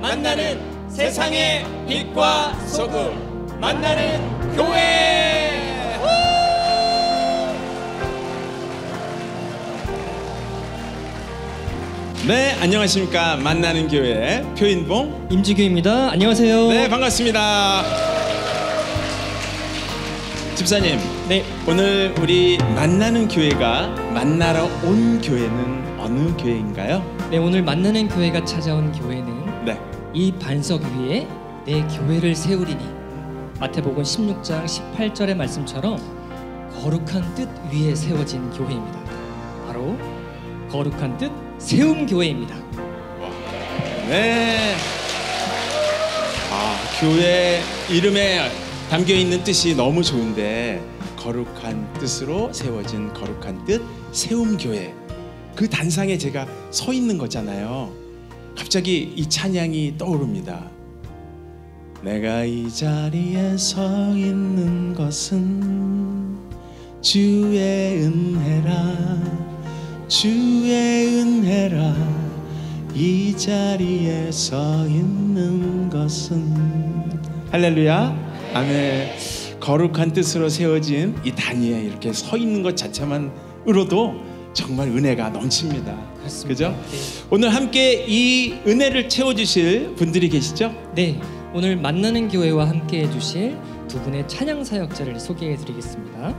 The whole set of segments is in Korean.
만나는 세상의 빛과 소금, 만나는 교회. 네, 안녕하십니까. 만나는 교회 표인봉 임지규입니다. 안녕하세요. 네, 반갑습니다. 집사님, 네, 오늘 우리 만나는 교회가 만나러 온 교회는 어느 교회인가요? 네, 오늘 만나는 교회가 찾아온 교회는 네, 이 반석 위에 내 교회를 세우리니, 마태복음 16장 18절의 말씀처럼 거룩한 뜻 위에 세워진 교회입니다. 바로 거룩한 뜻 세움 교회입니다. 네. 교회 이름에 담겨 있는 뜻이 너무 좋은데, 거룩한 뜻으로 세워진 거룩한 뜻 세움 교회, 그 단상에 제가 서 있는 거잖아요. 갑자기 이 찬양이 떠오릅니다. 내가 이 자리에 서 있는 것은 주의 은혜라, 주의 은혜라. 이 자리에 서 있는 것은, 할렐루야, 아멘. 거룩한 뜻으로 세워진 이 단위에 이렇게 서 있는 것 자체만으로도 정말 은혜가 넘칩니다. 그죠? 네. 오늘 함께 이 은혜를 채워주실 분들이 계시죠? 네, 오늘 만나는 교회와 함께 해주실 두 분의 찬양 사역자를 소개해드리겠습니다.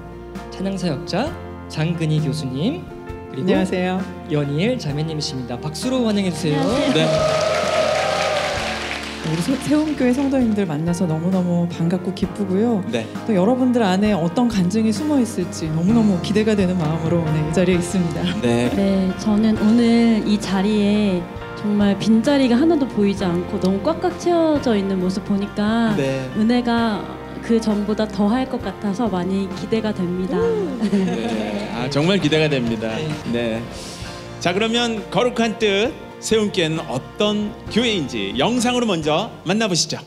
찬양 사역자 장근희 교수님, 그리고 안녕하세요. 연희엘 자매님이십니다. 박수로 환영해주세요. 네. 우리 세움교회 성도님들 만나서 너무너무 반갑고 기쁘고요. 네. 또 여러분들 안에 어떤 간증이 숨어 있을지 너무너무 기대가 되는 마음으로 이 자리에 있습니다. 네. 네, 저는 오늘 이 자리에 정말 빈자리가 하나도 보이지 않고 너무 꽉꽉 채워져 있는 모습 보니까 네. 은혜가 그 전보다 더 할 것 같아서 많이 기대가 됩니다. 네. 정말 기대가 됩니다. 네. 자, 그러면 거룩한 뜻 세움교회는 어떤 교회인지 영상으로 먼저 만나보시죠.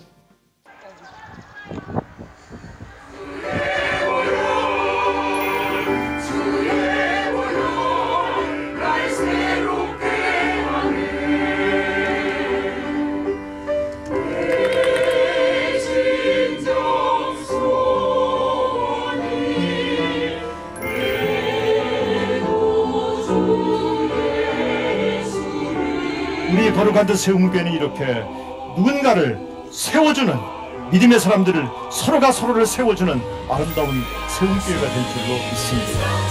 우리 거룩한 뜻 세움교회는 이렇게 누군가를 세워주는, 믿음의 사람들을, 서로가 서로를 세워주는 아름다운 세움교회가 될 줄로 믿습니다.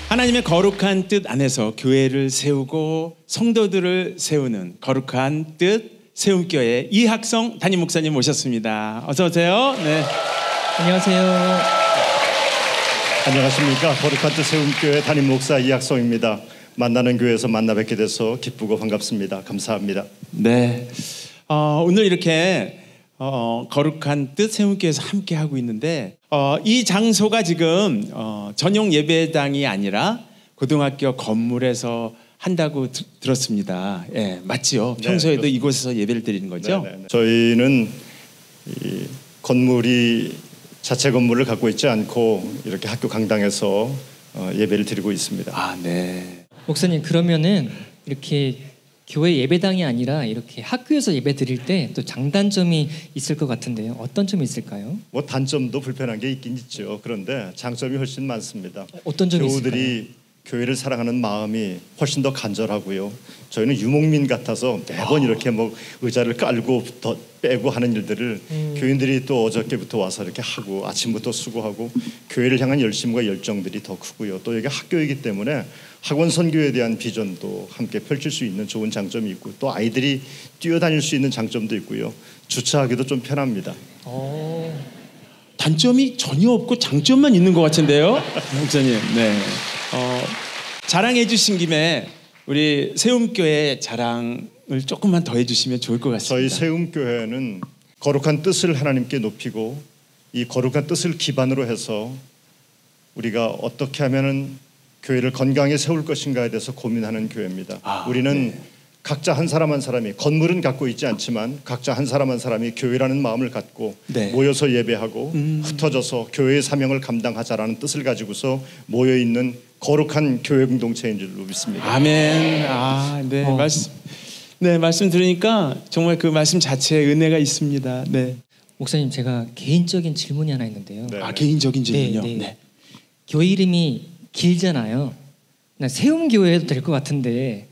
하나님의 거룩한 뜻 안에서 교회를 세우고 성도들을 세우는 거룩한 뜻 세움교회 이학성 담임 목사님 모셨습니다. 어서 오세요. 네. 안녕하세요. 안녕하십니까. 거룩한 뜻 세움교회 담임 목사 이학성입니다. 만나는 교회에서 만나 뵙게 돼서 기쁘고 반갑습니다. 감사합니다. 네. 오늘 이렇게 거룩한 뜻 세움교회에서 함께 하고 있는데, 이 장소가 지금 전용 예배당이 아니라 고등학교 건물에서 한다고 들었습니다. 예, 맞지요? 네, 평소에도 그렇습니다. 이곳에서 예배를 드리는 거죠? 네네. 저희는 이 건물이 자체 건물을 갖고 있지 않고 이렇게 학교 강당에서 예배를 드리고 있습니다. 아, 네. 목사님, 그러면은 이렇게 교회 예배당이 아니라 이렇게 학교에서 예배 드릴 때 또 장단점이 있을 것 같은데요. 어떤 점이 있을까요? 뭐 단점도 불편한 게 있긴 있죠. 그런데 장점이 훨씬 많습니다. 어떤 점이 교우들이 교회를 사랑하는 마음이 훨씬 더 간절하고요. 저희는 유목민 같아서 매번 이렇게 뭐 의자를 깔고 더 빼고 하는 일들을 교인들이 또 어저께부터 와서 이렇게 하고 아침부터 수고하고 교회를 향한 열심과 열정들이 더 크고요. 또 여기 학교이기 때문에 학원 선교에 대한 비전도 함께 펼칠 수 있는 좋은 장점이 있고, 또 아이들이 뛰어다닐 수 있는 장점도 있고요. 주차하기도 좀 편합니다. 단점이 전혀 없고 장점만 있는 것 같은데요, 목사님. 네. 자랑해 주신 김에 우리 세움교회 자랑을 조금만 더 해주시면 좋을 것 같습니다. 저희 세움교회는 거룩한 뜻을 하나님께 높이고 이 거룩한 뜻을 기반으로 해서 우리가 어떻게 하면은 교회를 건강히 세울 것인가에 대해서 고민하는 교회입니다. 우리는 각자 한 사람 한 사람이 건물은 갖고 있지 않지만 각자 한 사람 한 사람이 교회라는 마음을 갖고 모여서 예배하고 흩어져서 교회의 사명을 감당하자라는 뜻을 가지고서 모여 있는 거룩한 교회 공동체인 줄로 믿습니다. 아멘. 네, 말씀 들으니까 정말 그 말씀 자체에 은혜가 있습니다. 네. 목사님, 제가 개인적인 질문이 하나 있는데요. 네. 개인적인 질문요. 네. 교회 이름이 길잖아요. 세움교회 해도 될 것 같은데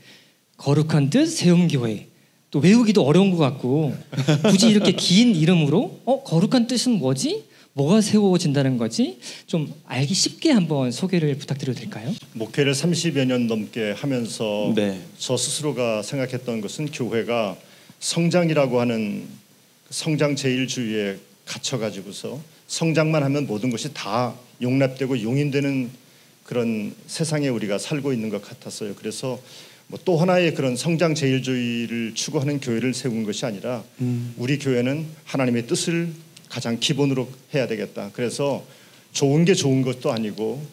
거룩한 뜻 세움교회, 또 외우기도 어려운 것 같고 굳이 이렇게 긴 이름으로 거룩한 뜻은 뭐지? 뭐가 세워진다는 거지? 좀 알기 쉽게 한번 소개를 부탁드려도 될까요? 목회를 30여 년 넘게 하면서 네. 저 스스로가 생각했던 것은 교회가 성장이라고 하는 성장 제일주의에 갇혀가지고서 성장만 하면 모든 것이 다 용납되고 용인되는 그런 세상에 우리가 살고 있는 것 같았어요. 그래서 또 하나의 그런 성장 제일주의를 추구하는 교회를 세운 것이 아니라 우리 교회는 하나님의 뜻을 가장 기본으로 해야 되겠다. 그래서 좋은 게 좋은 것도 아니고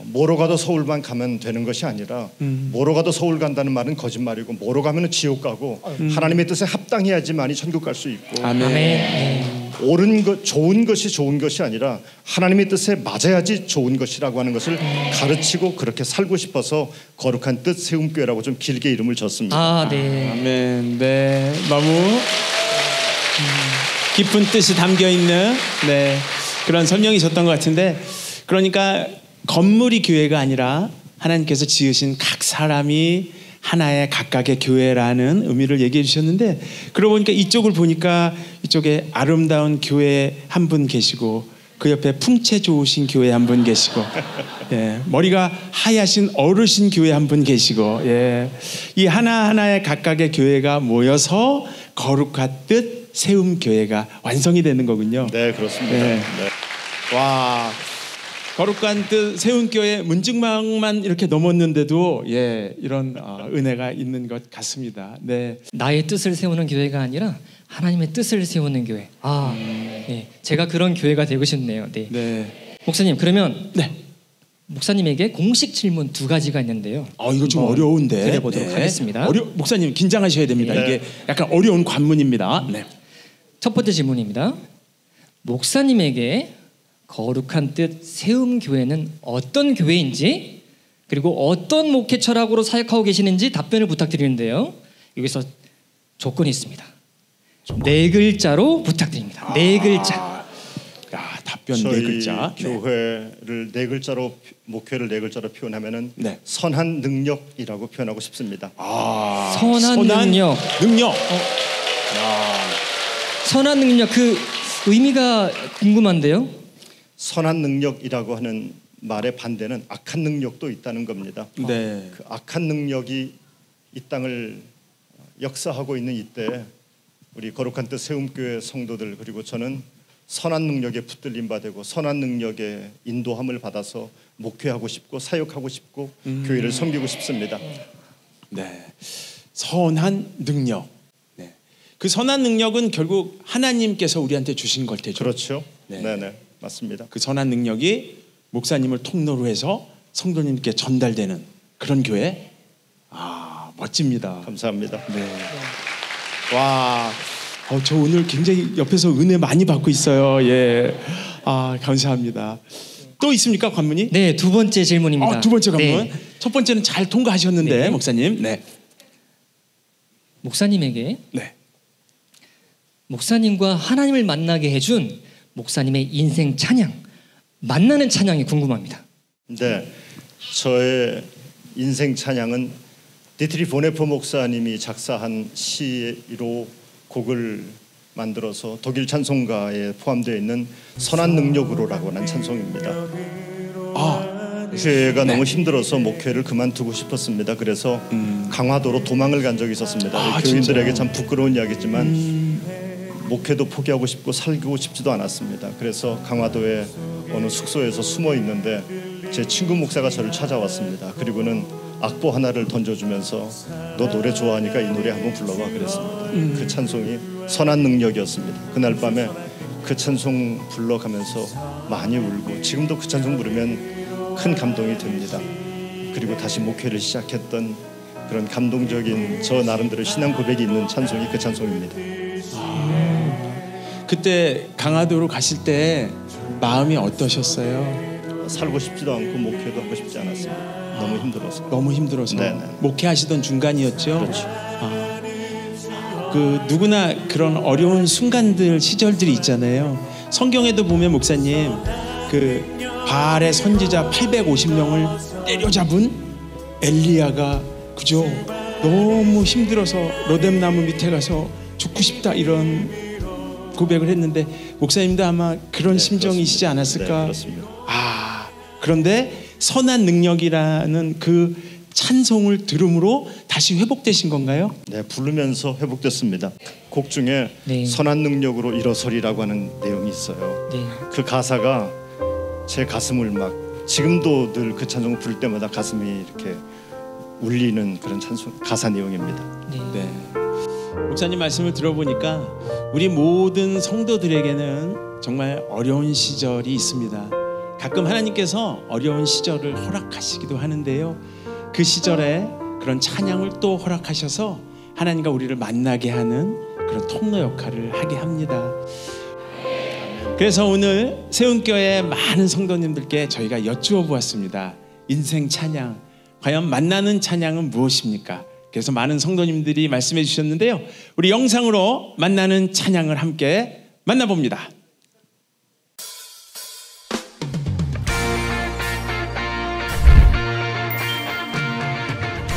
뭐로 가도 서울만 가면 되는 것이 아니라 뭐로 가도 서울 간다는 말은 거짓말이고 뭐로 가면 지옥 가고 하나님의 뜻에 합당해야지만이 천국 갈 수 있고 아멘. 옳은 것, 좋은 것이 좋은 것이 아니라 하나님의 뜻에 맞아야지 좋은 것이라고 하는 것을 가르치고 그렇게 살고 싶어서 거룩한 뜻 세움교회라고 좀 길게 이름을 줬습니다. 네. 아멘. 네, 너무 깊은 뜻이 담겨 있는 그런 설명이셨던 것 같은데, 그러니까 건물이 교회가 아니라 하나님께서 지으신 각 사람이 하나의 각각의 교회라는 의미를 얘기해 주셨는데, 그러고 보니까 이쪽을 보니까 이쪽에 아름다운 교회 한 분 계시고 그 옆에 풍채 좋으신 교회 한 분 계시고 머리가 하얗신 어르신 교회 한 분 계시고 이 하나하나의 각각의 교회가 모여서 거룩한 뜻 세움교회가 완성이 되는 거군요. 네, 그렇습니다. 네. 와, 거룩한 뜻 세움교회 문증망만 이렇게 넘었는데도 이런 은혜가 있는 것 같습니다. 네. 나의 뜻을 세우는 교회가 아니라 하나님의 뜻을 세우는 교회. 제가 그런 교회가 되고 싶네요. 네. 목사님, 그러면 목사님에게 공식 질문 2가지가 있는데요. 이거 좀 어려운데 드려보도록 하겠습니다. 목사님 긴장하셔야 됩니다. 네. 이게 약간 어려운 관문입니다. 네. 첫 번째 질문입니다. 목사님에게 거룩한 뜻 세움교회는 어떤 교회인지, 그리고 어떤 목회 철학으로 사역하고 계시는지 답변을 부탁드리는데요. 여기서 조건이 있습니다. 4글자로 부탁드립니다. 4글자. 답변 저희 4글자. 교회를 4글자로, 목회를 4글자로 표현하면은 선한 능력이라고 표현하고 싶습니다. 선한 능력. 선한 능력, 그 의미가 궁금한데요. 선한 능력이라고 하는 말의 반대는 악한 능력도 있다는 겁니다. 네. 그 악한 능력이 이 땅을 역사하고 있는 이때 우리 거룩한 뜻 세움교회 성도들, 그리고 저는 선한 능력에 붙들림 받고 선한 능력에 인도함을 받아서 목회하고 싶고 사역하고 싶고 교회를 섬기고 싶습니다. 네. 선한 능력. 네. 그 선한 능력은 결국 하나님께서 우리한테 주신 걸 테죠. 그렇죠. 네. 네, 맞습니다. 그 선한 능력이 목사님을 통로로 해서 성도님께 전달되는 그런 교회. 멋집니다. 감사합니다. 네. 와, 저 오늘 굉장히 옆에서 은혜 많이 받고 있어요. 감사합니다. 또 있습니까, 관문이? 네, 2번째 질문입니다. 2번째 관문. 첫 번째는 잘 통과하셨는데, 목사님. 네. 목사님에게 목사님과 하나님을 만나게 해준 목사님의 인생 찬양, 만나는 찬양이 궁금합니다. 네, 저의 인생 찬양은 디트리 보네포 목사님이 작사한 시로 곡을 만들어서 독일 찬송가에 포함되어 있는 선한 능력으로라고 하는 찬송입니다. 교회가 너무 힘들어서 목회를 그만두고 싶었습니다. 그래서 강화도로 도망을 간 적이 있었습니다. 교인들에게 참 부끄러운 이야기지만 목회도 포기하고 싶고 살고 싶지도 않았습니다. 그래서 강화도의 어느 숙소에서 숨어 있는데 제 친구 목사가 저를 찾아왔습니다. 그리고는 악보 하나를 던져주면서 너 노래 좋아하니까 이 노래 한번 불러봐 그랬습니다. 그 찬송이 선한 능력이었습니다. 그날 밤에 그 찬송 불러가면서 많이 울고 지금도 그 찬송 부르면 큰 감동이 됩니다. 그리고 다시 목회를 시작했던 그런 감동적인 저 나름대로 신앙 고백이 있는 찬송이 그 찬송입니다. 그때 강화도로 가실 때 마음이 어떠셨어요? 살고 싶지도 않고 목회도 하고 싶지 않았습니다. 너무 힘들어서. 너무 힘들어서. 네네. 목회하시던 중간이었죠? 그렇죠. 그 누구나 그런 어려운 순간들, 시절들이 있잖아요. 성경에도 보면 목사님 그 바알의 선지자 850명을 때려잡은 엘리야가 그죠? 너무 힘들어서 로뎀나무 밑에 가서 죽고 싶다 이런 고백을 했는데 목사님도 아마 그런 심정이시지 않았을까? 네, 그렇습니다. 그런데 선한 능력이라는 그 찬송을 들음으로 다시 회복되신 건가요? 네, 부르면서 회복됐습니다. 곡 중에 네. 선한 능력으로 일어서리라고 하는 내용이 있어요. 네. 그 가사가 제 가슴을 막 지금도 늘 그 찬송을 부를 때마다 가슴이 이렇게 울리는 그런 찬송 가사 내용입니다. 네. 목사님 말씀을 들어보니까 우리 모든 성도들에게는 정말 어려운 시절이 있습니다. 가끔 하나님께서 어려운 시절을 허락하시기도 하는데요. 그 시절에 그런 찬양을 또 허락하셔서 하나님과 우리를 만나게 하는 그런 통로 역할을 하게 합니다. 그래서 오늘 세운교회 많은 성도님들께 저희가 여쭈어 보았습니다. 인생 찬양, 과연 만나는 찬양은 무엇입니까? 그래서 많은 성도님들이 말씀해 주셨는데요. 우리 영상으로 만나는 찬양을 함께 만나봅니다.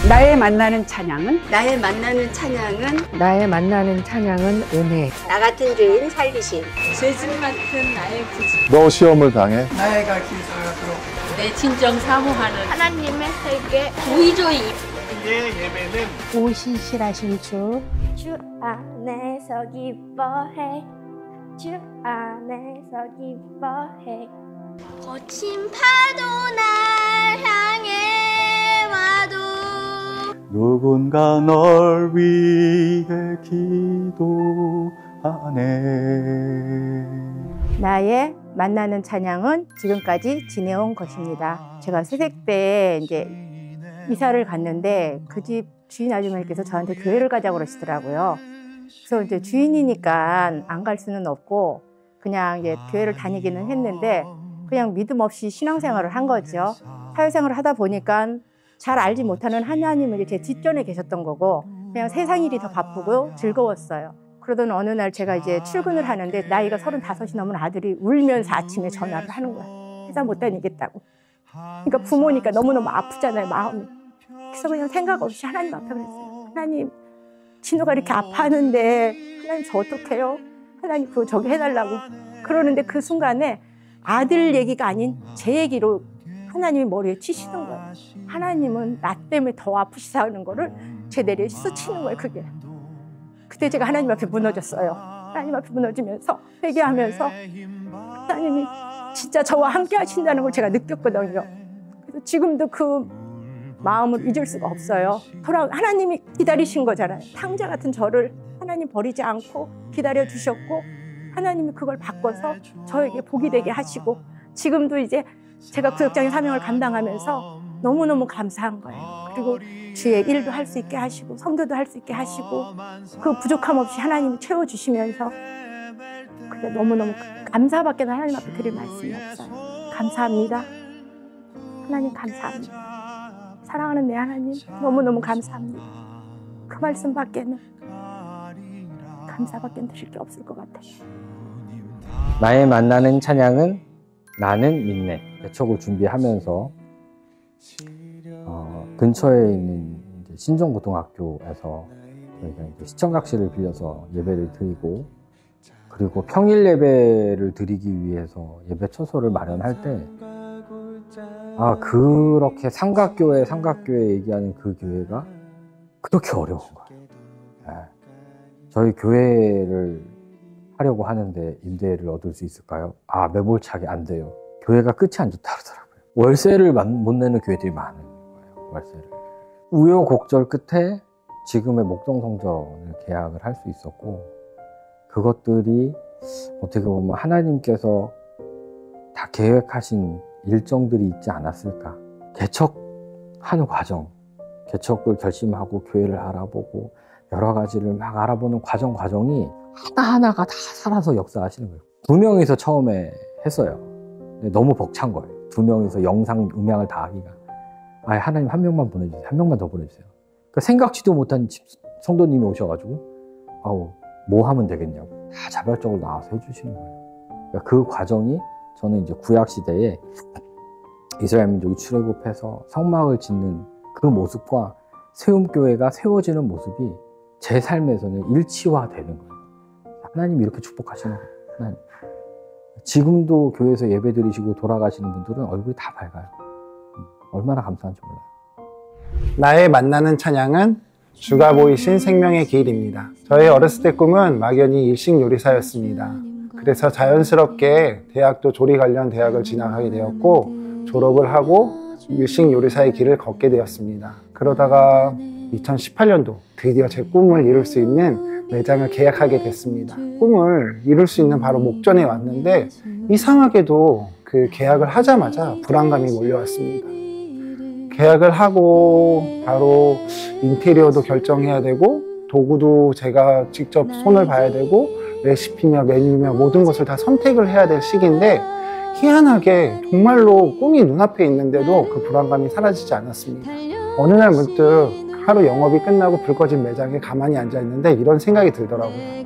나의 만나는 찬양은 나의 만나는 찬양은 나의 만나는 찬양은 은혜. 나 같은 죄인 살리신 죄짐 같은 나의 구주 너 시험을 당해 나이가 길어도 내 진정 사모하는 하나님의 세계 구의조이 오신실하신 주 안에서 기뻐해 주 안에서 기뻐해 거친 파도 날 향해 와도 누군가 널 위해 기도하네. 나의 만나는 찬양은 지금까지 지내온 것입니다. 제가 새색 때 이제 이사를 갔는데 그 집 주인 아주머니께서 저한테 교회를 가자고 그러시더라고요. 그래서 이제 주인이니까 안 갈 수는 없고 그냥 이제 교회를 다니기는 했는데 그냥 믿음 없이 신앙생활을 한 거죠. 사회생활을 하다 보니까 잘 알지 못하는 하나님은 제 뒷전에 계셨던 거고 그냥 세상 일이 더 바쁘고 즐거웠어요. 그러던 어느 날 제가 이제 출근을 하는데 나이가 35이 넘은 아들이 울면서 아침에 전화를 하는 거예요. 회사 못 다니겠다고. 그러니까 부모니까 너무너무 아프잖아요, 마음이. 그래서 그냥 생각 없이 하나님 앞에 그랬어요. 하나님, 진우가 이렇게 아파하는데 하나님 저 어떡해요? 하나님 그거 저기 해달라고. 그러는데 그 순간에 아들 얘기가 아닌 제 얘기로 하나님이 머리에 치시는 거예요. 하나님은 나 때문에 더 아프시다는 거를 제 내리에 스치는 거예요, 그게. 그때 제가 하나님 앞에 무너졌어요. 하나님 앞에 무너지면서 회개하면서 하나님이 진짜 저와 함께 하신다는 걸 제가 느꼈거든요. 그래서 지금도 그 마음을 잊을 수가 없어요. 하나님이 기다리신 거잖아요. 탕자 같은 저를 하나님 버리지 않고 기다려 주셨고 하나님이 그걸 바꿔서 저에게 복이 되게 하시고 지금도 이제 제가 구역장의 사명을 감당하면서 너무너무 감사한 거예요. 그리고 주의 일도 할 수 있게 하시고 성도도 할 수 있게 하시고 그 부족함 없이 하나님이 채워주시면서 그래 너무너무 감사밖에 하나님 앞에 드릴 말씀이 없어요. 감사합니다. 하나님 감사합니다. 사랑하는 내 하나님 너무너무 감사합니다. 그 말씀밖에는 감사밖에 드릴 게 없을 것 같아요. 나의 만나는 찬양은 나는 믿네. 개척을 준비하면서 근처에 있는 신정고등학교에서 저희가 이제 시청각실을 빌려서 예배를 드리고 그리고 평일 예배를 드리기 위해서 예배 처소를 마련할 때 그렇게 삼각교회 얘기하는 그 교회가 그렇게 어려운 거예요. 네. 저희 교회를 하려고 하는데 임대를 얻을 수 있을까요? 아, 매몰차게 안 돼요. 교회가 끝이 안 좋다 그러더라고요. 월세를 못 내는 교회들이 많은 거예요. 월세를. 우여곡절 끝에 지금의 목동 성전을 계약을 할 수 있었고, 그것들이 어떻게 보면 하나님께서 다 계획하신 일정들이 있지 않았을까. 개척하는 과정, 개척을 결심하고 교회를 알아보고 여러 가지를 막 알아보는 과정이 하나하나가 다 살아서 역사하시는 거예요. 2명이서 처음에 했어요. 근데 너무 벅찬 거예요. 2명이서 영상, 음향을 다 하기가. 아예 하나님 한 명만 보내주세요. 한 명만 더 보내주세요. 그러니까 생각지도 못한 성도님이 오셔가지고 아우, 뭐 하면 되겠냐고 다 자발적으로 나와서 해주시는 거예요. 그러니까 그 과정이 저는 이제 구약 시대에 이스라엘 민족이 출애굽해서 성막을 짓는 그 모습과 세움교회가 세워지는 모습이 제 삶에서는 일치화되는 거예요. 하나님이 이렇게 축복하시는 거예요. 하나님. 지금도 교회에서 예배 드리시고 돌아가시는 분들은 얼굴이 다 밝아요. 얼마나 감사한지 몰라요. 나의 만나는 찬양은 주가 보이신 생명의 길입니다. 저의 어렸을 때 꿈은 막연히 일식 요리사였습니다. 그래서 자연스럽게 대학도 조리 관련 대학을 진학하게 되었고, 졸업을 하고 일식 요리사의 길을 걷게 되었습니다. 그러다가 2018년도 드디어 제 꿈을 이룰 수 있는 매장을 계약하게 됐습니다. 꿈을 이룰 수 있는 바로 목전에 왔는데, 이상하게도 그 계약을 하자마자 불안감이 몰려왔습니다. 계약을 하고 바로 인테리어도 결정해야 되고, 도구도 제가 직접 손을 봐야 되고, 레시피며 메뉴며 모든 것을 다 선택을 해야 될 시기인데, 희한하게 정말로 꿈이 눈앞에 있는데도 그 불안감이 사라지지 않았습니다. 어느 날 문득 하루 영업이 끝나고 불 꺼진 매장에 가만히 앉아 있는데 이런 생각이 들더라고요.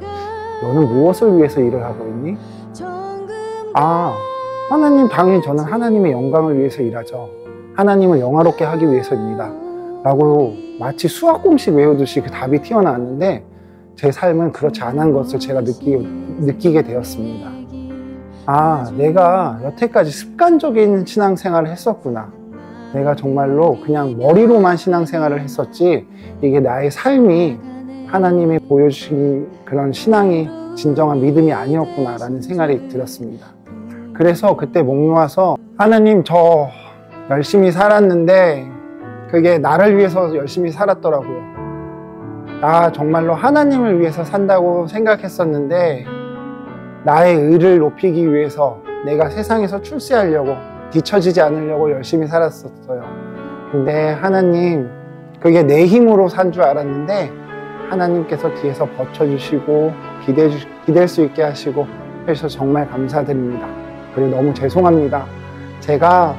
너는 무엇을 위해서 일을 하고 있니? 아, 하나님, 당연히 저는 하나님의 영광을 위해서 일하죠. 하나님을 영화롭게 하기 위해서입니다. 라고 마치 수학 공식 외우듯이 그 답이 튀어나왔는데, 제 삶은 그렇지 않은 것을 제가 느끼게 되었습니다. 아, 내가 여태까지 습관적인 신앙생활을 했었구나. 내가 정말로 그냥 머리로만 신앙생활을 했었지, 이게 나의 삶이 하나님이 보여주신 그런 신앙이 진정한 믿음이 아니었구나 라는 생각이 들었습니다. 그래서 그때 목 놓아서, 하나님, 저 열심히 살았는데 그게 나를 위해서 열심히 살았더라고요. 나 정말로 하나님을 위해서 산다고 생각했었는데, 나의 의를 높이기 위해서 내가 세상에서 출세하려고, 뒤처지지 않으려고 열심히 살았었어요. 근데 하나님, 그게 내 힘으로 산 줄 알았는데 하나님께서 뒤에서 버텨주시고 기댈 수 있게 하시고 해서 정말 감사드립니다. 그리고 너무 죄송합니다. 제가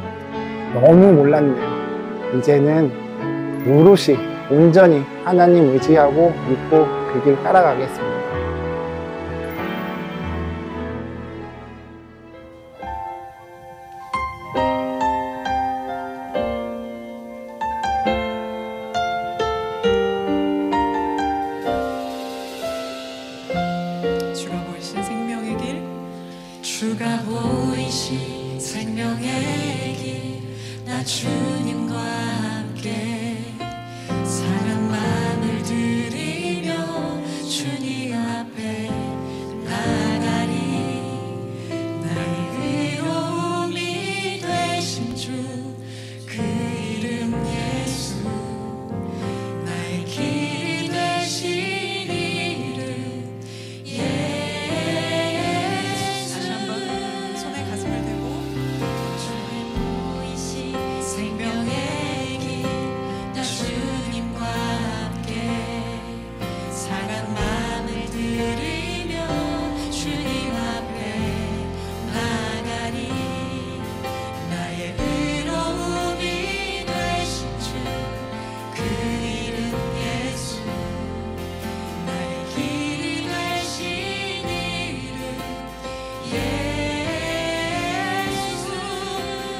너무 몰랐네요. 이제는 오롯이 온전히 하나님 의지하고 믿고 그 길 따라가겠습니다. 주가 보이신 생명의 길, 주가 보이신 생명의 길, 나 주님과 함께 사랑 마음을 드리며 주님 앞에 나가리. 나의 의로움이 되신 주, 그 이름 예수, 나의 길이 되신 이름 예수. 다시 한번 손에 가슴을 대고, 주의 보이신 생명의 길, 나 주님과 함께 사랑 마음을 드리며 주님 앞에 나가리. 나의 의로움이 되신 주, 그 이름 예수, 나의 길이 되신 이름 예수.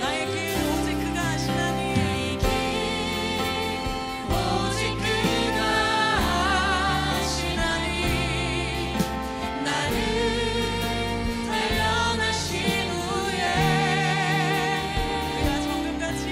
나의 길 오직 그가 하시나니, 오직 그가 하시나니, 나를 단련하신 후에 내가 정금같이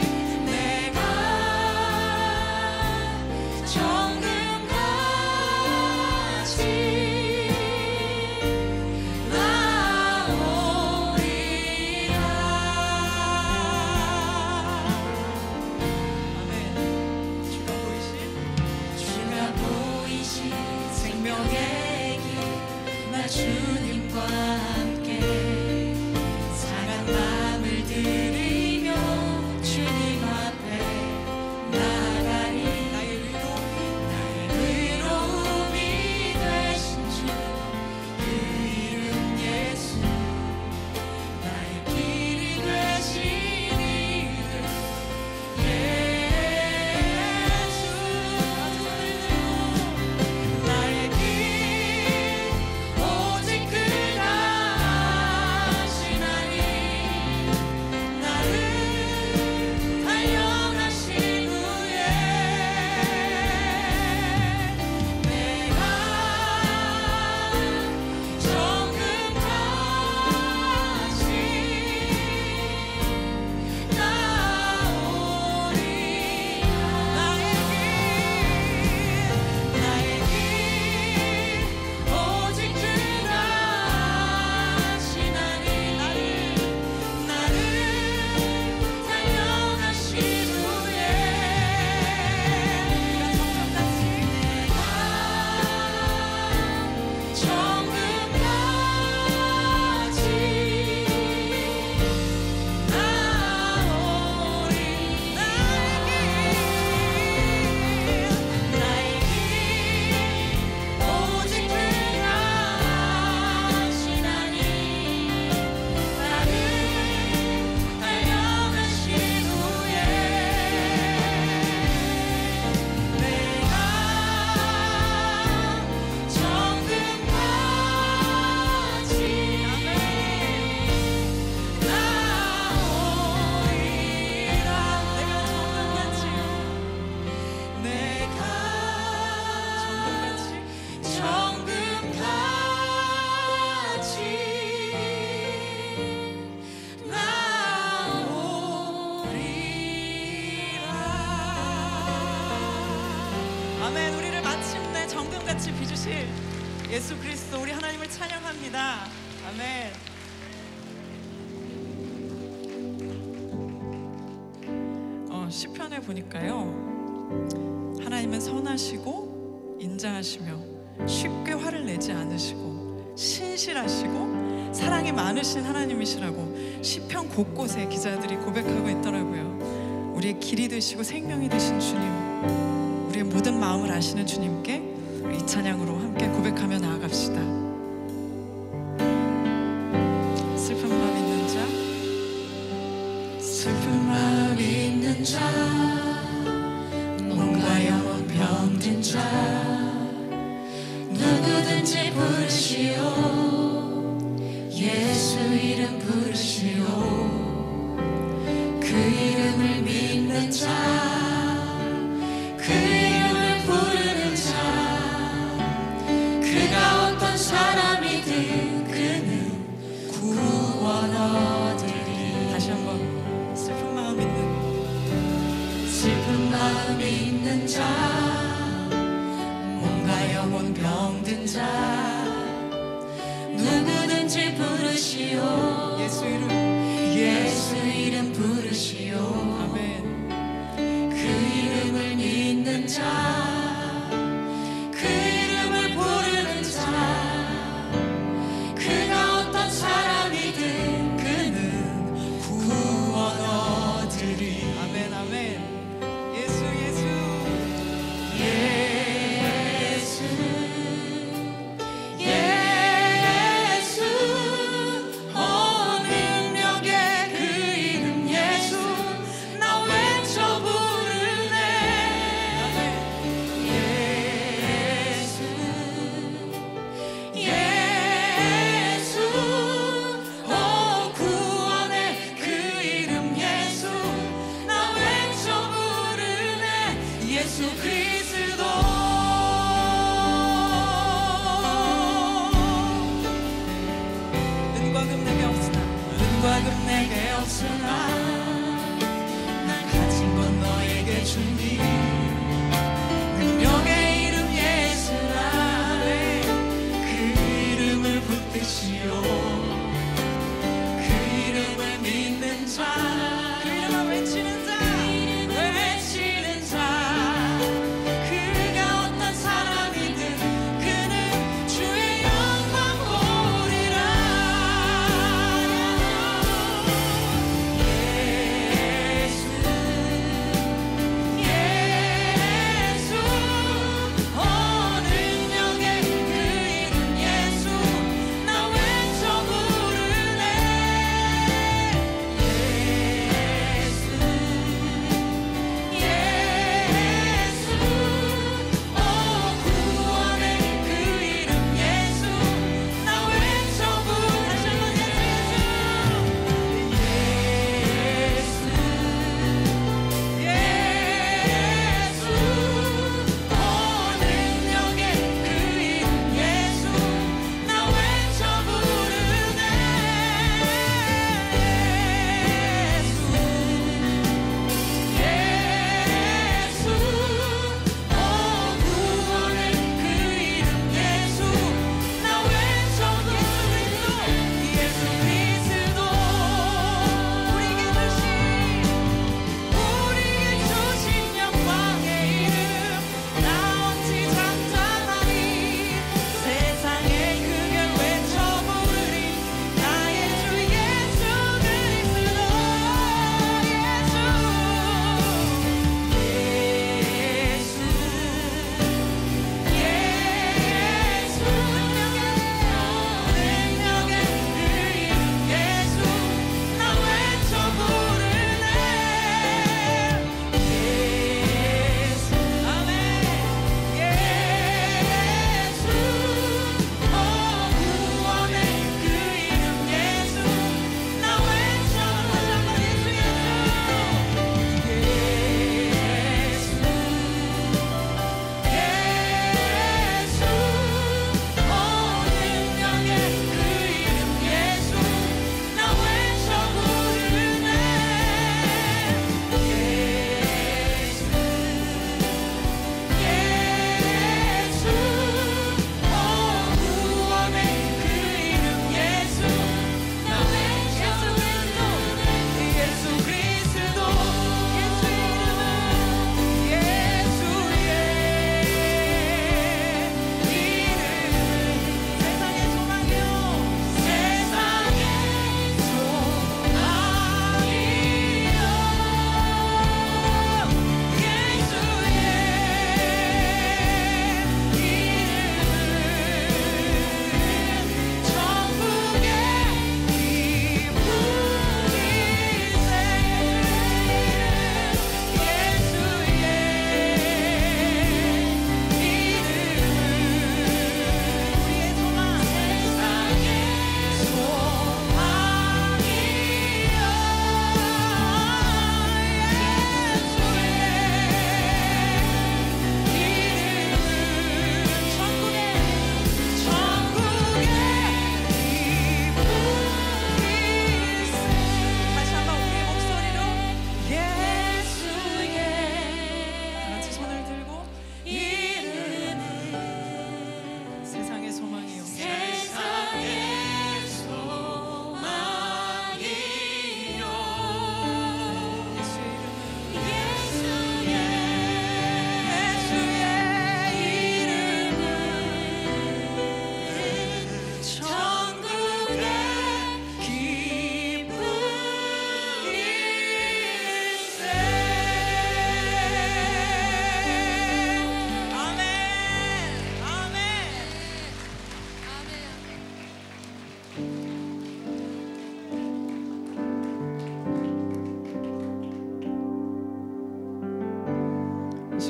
없이 빚으실 예수 그리스도 우리 하나님을 찬양합니다. 아멘. 시편에 보니까요, 하나님은 선하시고 인자하시며 쉽게 화를 내지 않으시고 신실하시고 사랑이 많으신 하나님이시라고 시편 곳곳에 기자들이 고백하고 있더라고요. 우리의 길이 되시고 생명이 되신 주님, 우리의 모든 마음을 아시는 주님께 이 찬양으로 함께 고백하며 나아갑시다. 슬픈 마음 있는 자, 슬픈 마음 있는 자, 몸과 영혼 병든 자, 누구든지 부르시오. 예수 이름 부르시오. 그 이름을 믿는 자, 그 이름을 부르는 자, 그가 어떤 사람이든 그는 구원 얻으리. 다시 한번 슬픈 마음 있는 자, 몸과 영혼 병든 자, 누구든지 부르시오. 예수 이름 부르시오. 아멘. 그 이름을 믿는 자, 그 이름을 부르는 자, 그가 어떤 사람이든 그는 구원 얻으리. 아멘 아멘. 예수 능력의 그 이름 예수, 나 외쳐 부르네.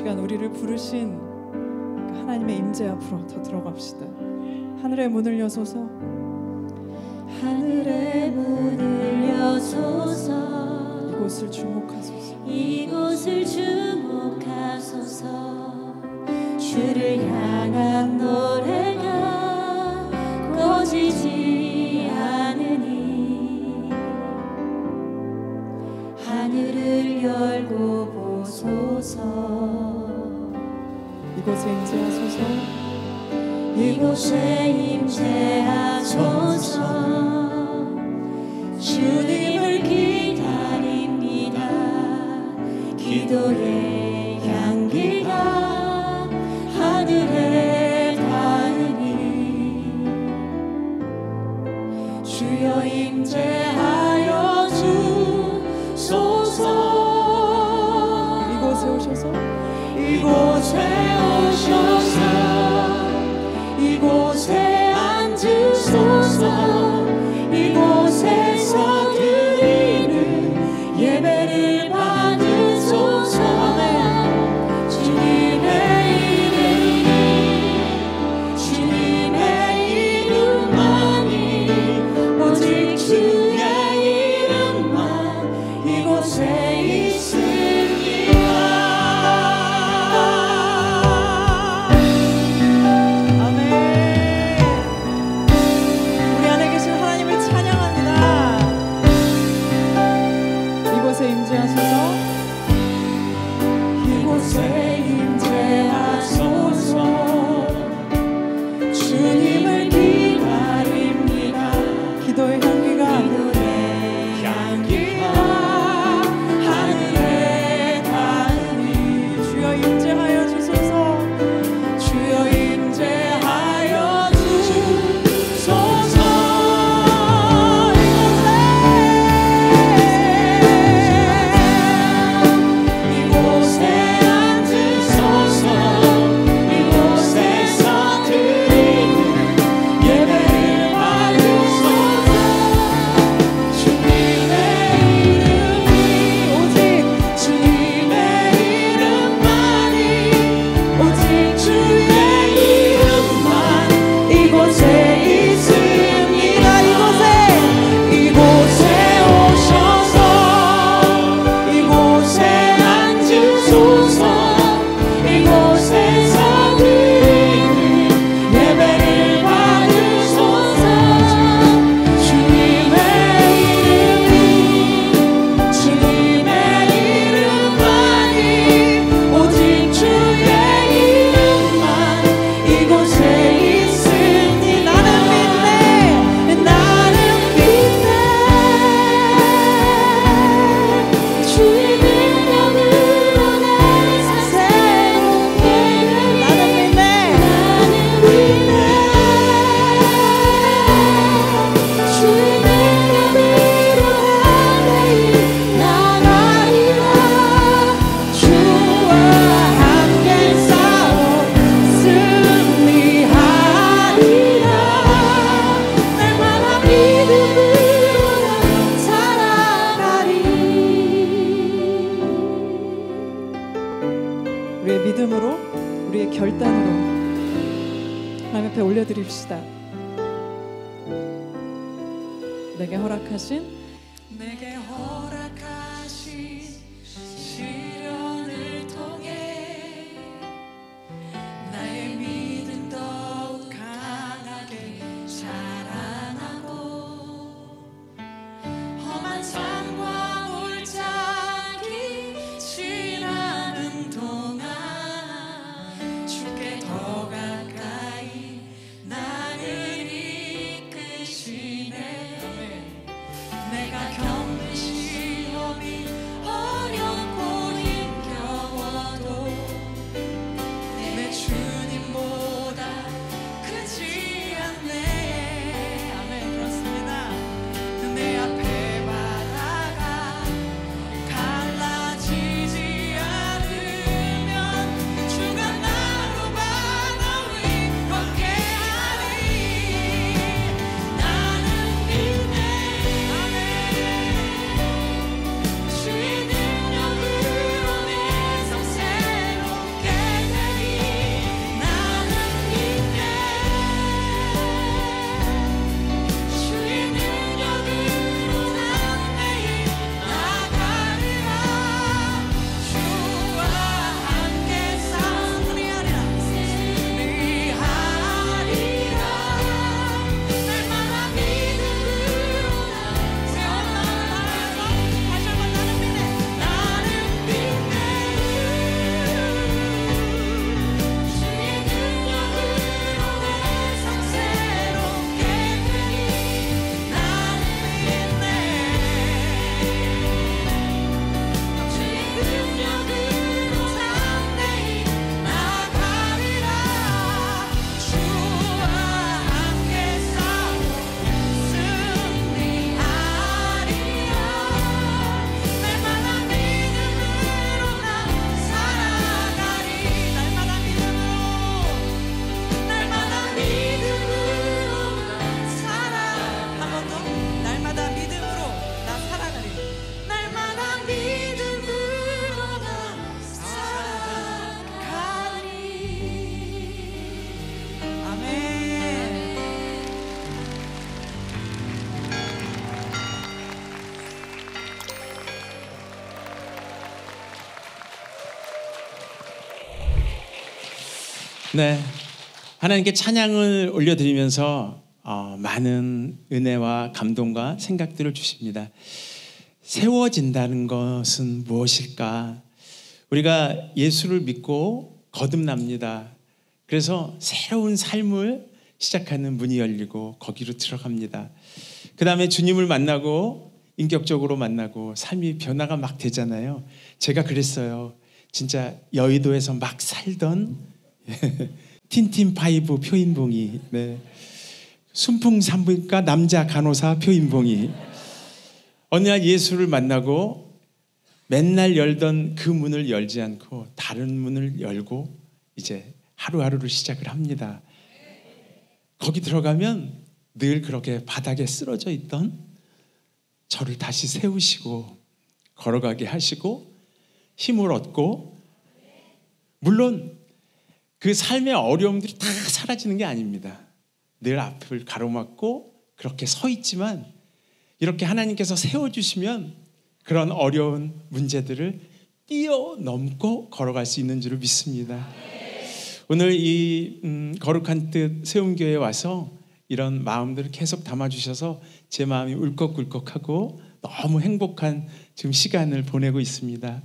시간 우리를 부르신 하나님의 임재 앞으로 더 들어갑시다. 하늘의 문을 여소서. 하늘의 문을 여소서. 이곳을 주목하소서. 이곳을 주목하소서. 주를 향한 노래가 꺼지지 않으니 하늘을 열고 보소서. 이곳에 임재하소서. 이곳에 임재하소서. 주님을 기다립니다. 기도의 향기가 하늘에 닿으니 주여 임재하여 주소서. 이곳에 오셔서. 이곳에 오셔서 이곳에 앉으소서. 이곳에서 드리는 예배를 받으소서. 주님의 이름만이 오직 주의 이름만 이곳에 있습니다. 올려드립시다. 내게 허락하신 시련을 통해 나의 믿음 더욱 강하게 자라나고 험한 삶과 골짜기 지나는 동안 주께 더 가까이 나를 이끄시네. 내가 겪는 네, 하나님께 찬양을 올려드리면서 많은 은혜와 감동과 생각들을 주십니다. 세워진다는 것은 무엇일까? 우리가 예수를 믿고 거듭납니다. 그래서 새로운 삶을 시작하는 문이 열리고 거기로 들어갑니다. 그 다음에 주님을 만나고 인격적으로 만나고 삶이 변화가 막 되잖아요. 제가 그랬어요. 진짜 여의도에서 막 살던 틴틴파이브 표인봉이, 네. 순풍산부인과 남자 간호사 표인봉이 어느 날 예수를 만나고 맨날 열던 그 문을 열지 않고 다른 문을 열고 이제 하루하루를 시작을 합니다. 거기 들어가면 늘 그렇게 바닥에 쓰러져 있던 저를 다시 세우시고 걸어가게 하시고 힘을 얻고, 물론 그 삶의 어려움들이 다 사라지는 게 아닙니다. 늘 앞을 가로막고 그렇게 서 있지만 이렇게 하나님께서 세워주시면 그런 어려운 문제들을 뛰어넘고 걸어갈 수 있는 줄을 믿습니다. 오늘 이 거룩한 뜻 세움교회에 와서 이런 마음들을 계속 담아주셔서 제 마음이 울컥울컥하고 너무 행복한 지금 시간을 보내고 있습니다.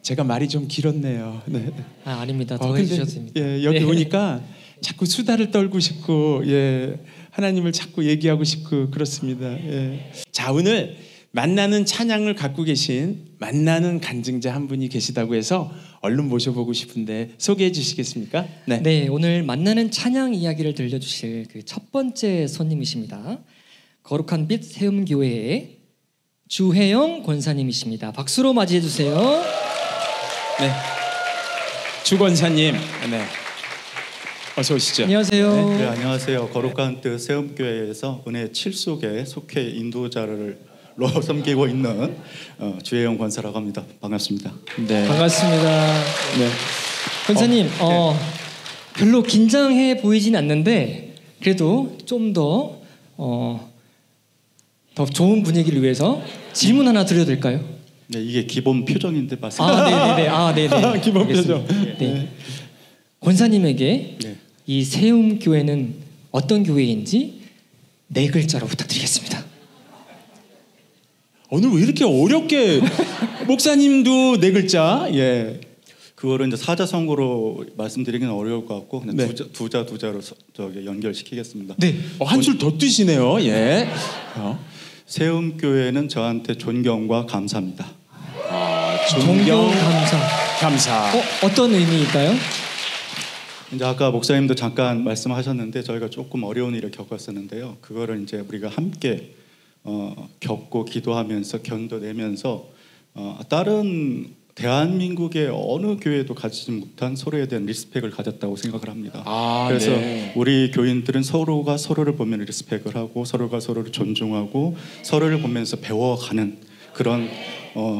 제가 말이 좀 길었네요. 네. 아닙니다. 더 해주셔도 됩니다. 예, 여기 오니까 자꾸 수다를 떨고 싶고, 예, 하나님을 자꾸 얘기하고 싶고 그렇습니다. 예. 자, 오늘 만나는 찬양을 갖고 계신 만나는 간증자 한 분이 계시다고 해서 얼른 모셔보고 싶은데 소개해 주시겠습니까? 네. 네, 오늘 만나는 찬양 이야기를 들려주실 그 첫 번째 손님이십니다. 거룩한 빛 세움교회의 주혜영 권사님이십니다. 박수로 맞이해 주세요. 네, 주 권사님, 네, 어서 오시죠. 안녕하세요. 네, 네, 안녕하세요. 거룩한 뜻 세움교회에서 은혜 7속에 속해 인도자를 로 섬기고 있는 주혜영 권사라고 합니다. 반갑습니다. 네, 반갑습니다. 네, 권사님, 별로 긴장해 보이진 않는데 그래도 좀 더 좋은 분위기를 위해서 질문 하나 드려도 될까요? 네, 이게 기본 표정인데 맞습니다. 네네. 기본 표정. 네. 권사님에게 네. 이 세움교회는 어떤 교회인지 4글자로 부탁드리겠습니다. 오늘 왜 이렇게 어렵게 목사님도 4글자? 예. 그거를 이제 사자성어로 말씀드리기는 어려울 것 같고 그냥 네. 두자로 연결시키겠습니다. 네. 한 줄 더 뜨시네요. 예. 세움교회는 저한테 존경과 감사입니다. 존경, 감사. 어떤 의미일까요? 이제 아까 목사님도 잠깐 말씀하셨는데 저희가 조금 어려운 일을 겪었었는데요. 그거를 이제 우리가 함께 겪고 기도하면서 견뎌내면서 다른 대한민국의 어느 교회도 가지지 못한 서로에 대한 리스펙을 가졌다고 생각을 합니다. 그래서 네. 우리 교인들은 서로가 서로를 보면 리스펙을 하고 서로가 서로를 존중하고 서로를 보면서 배워가는 그런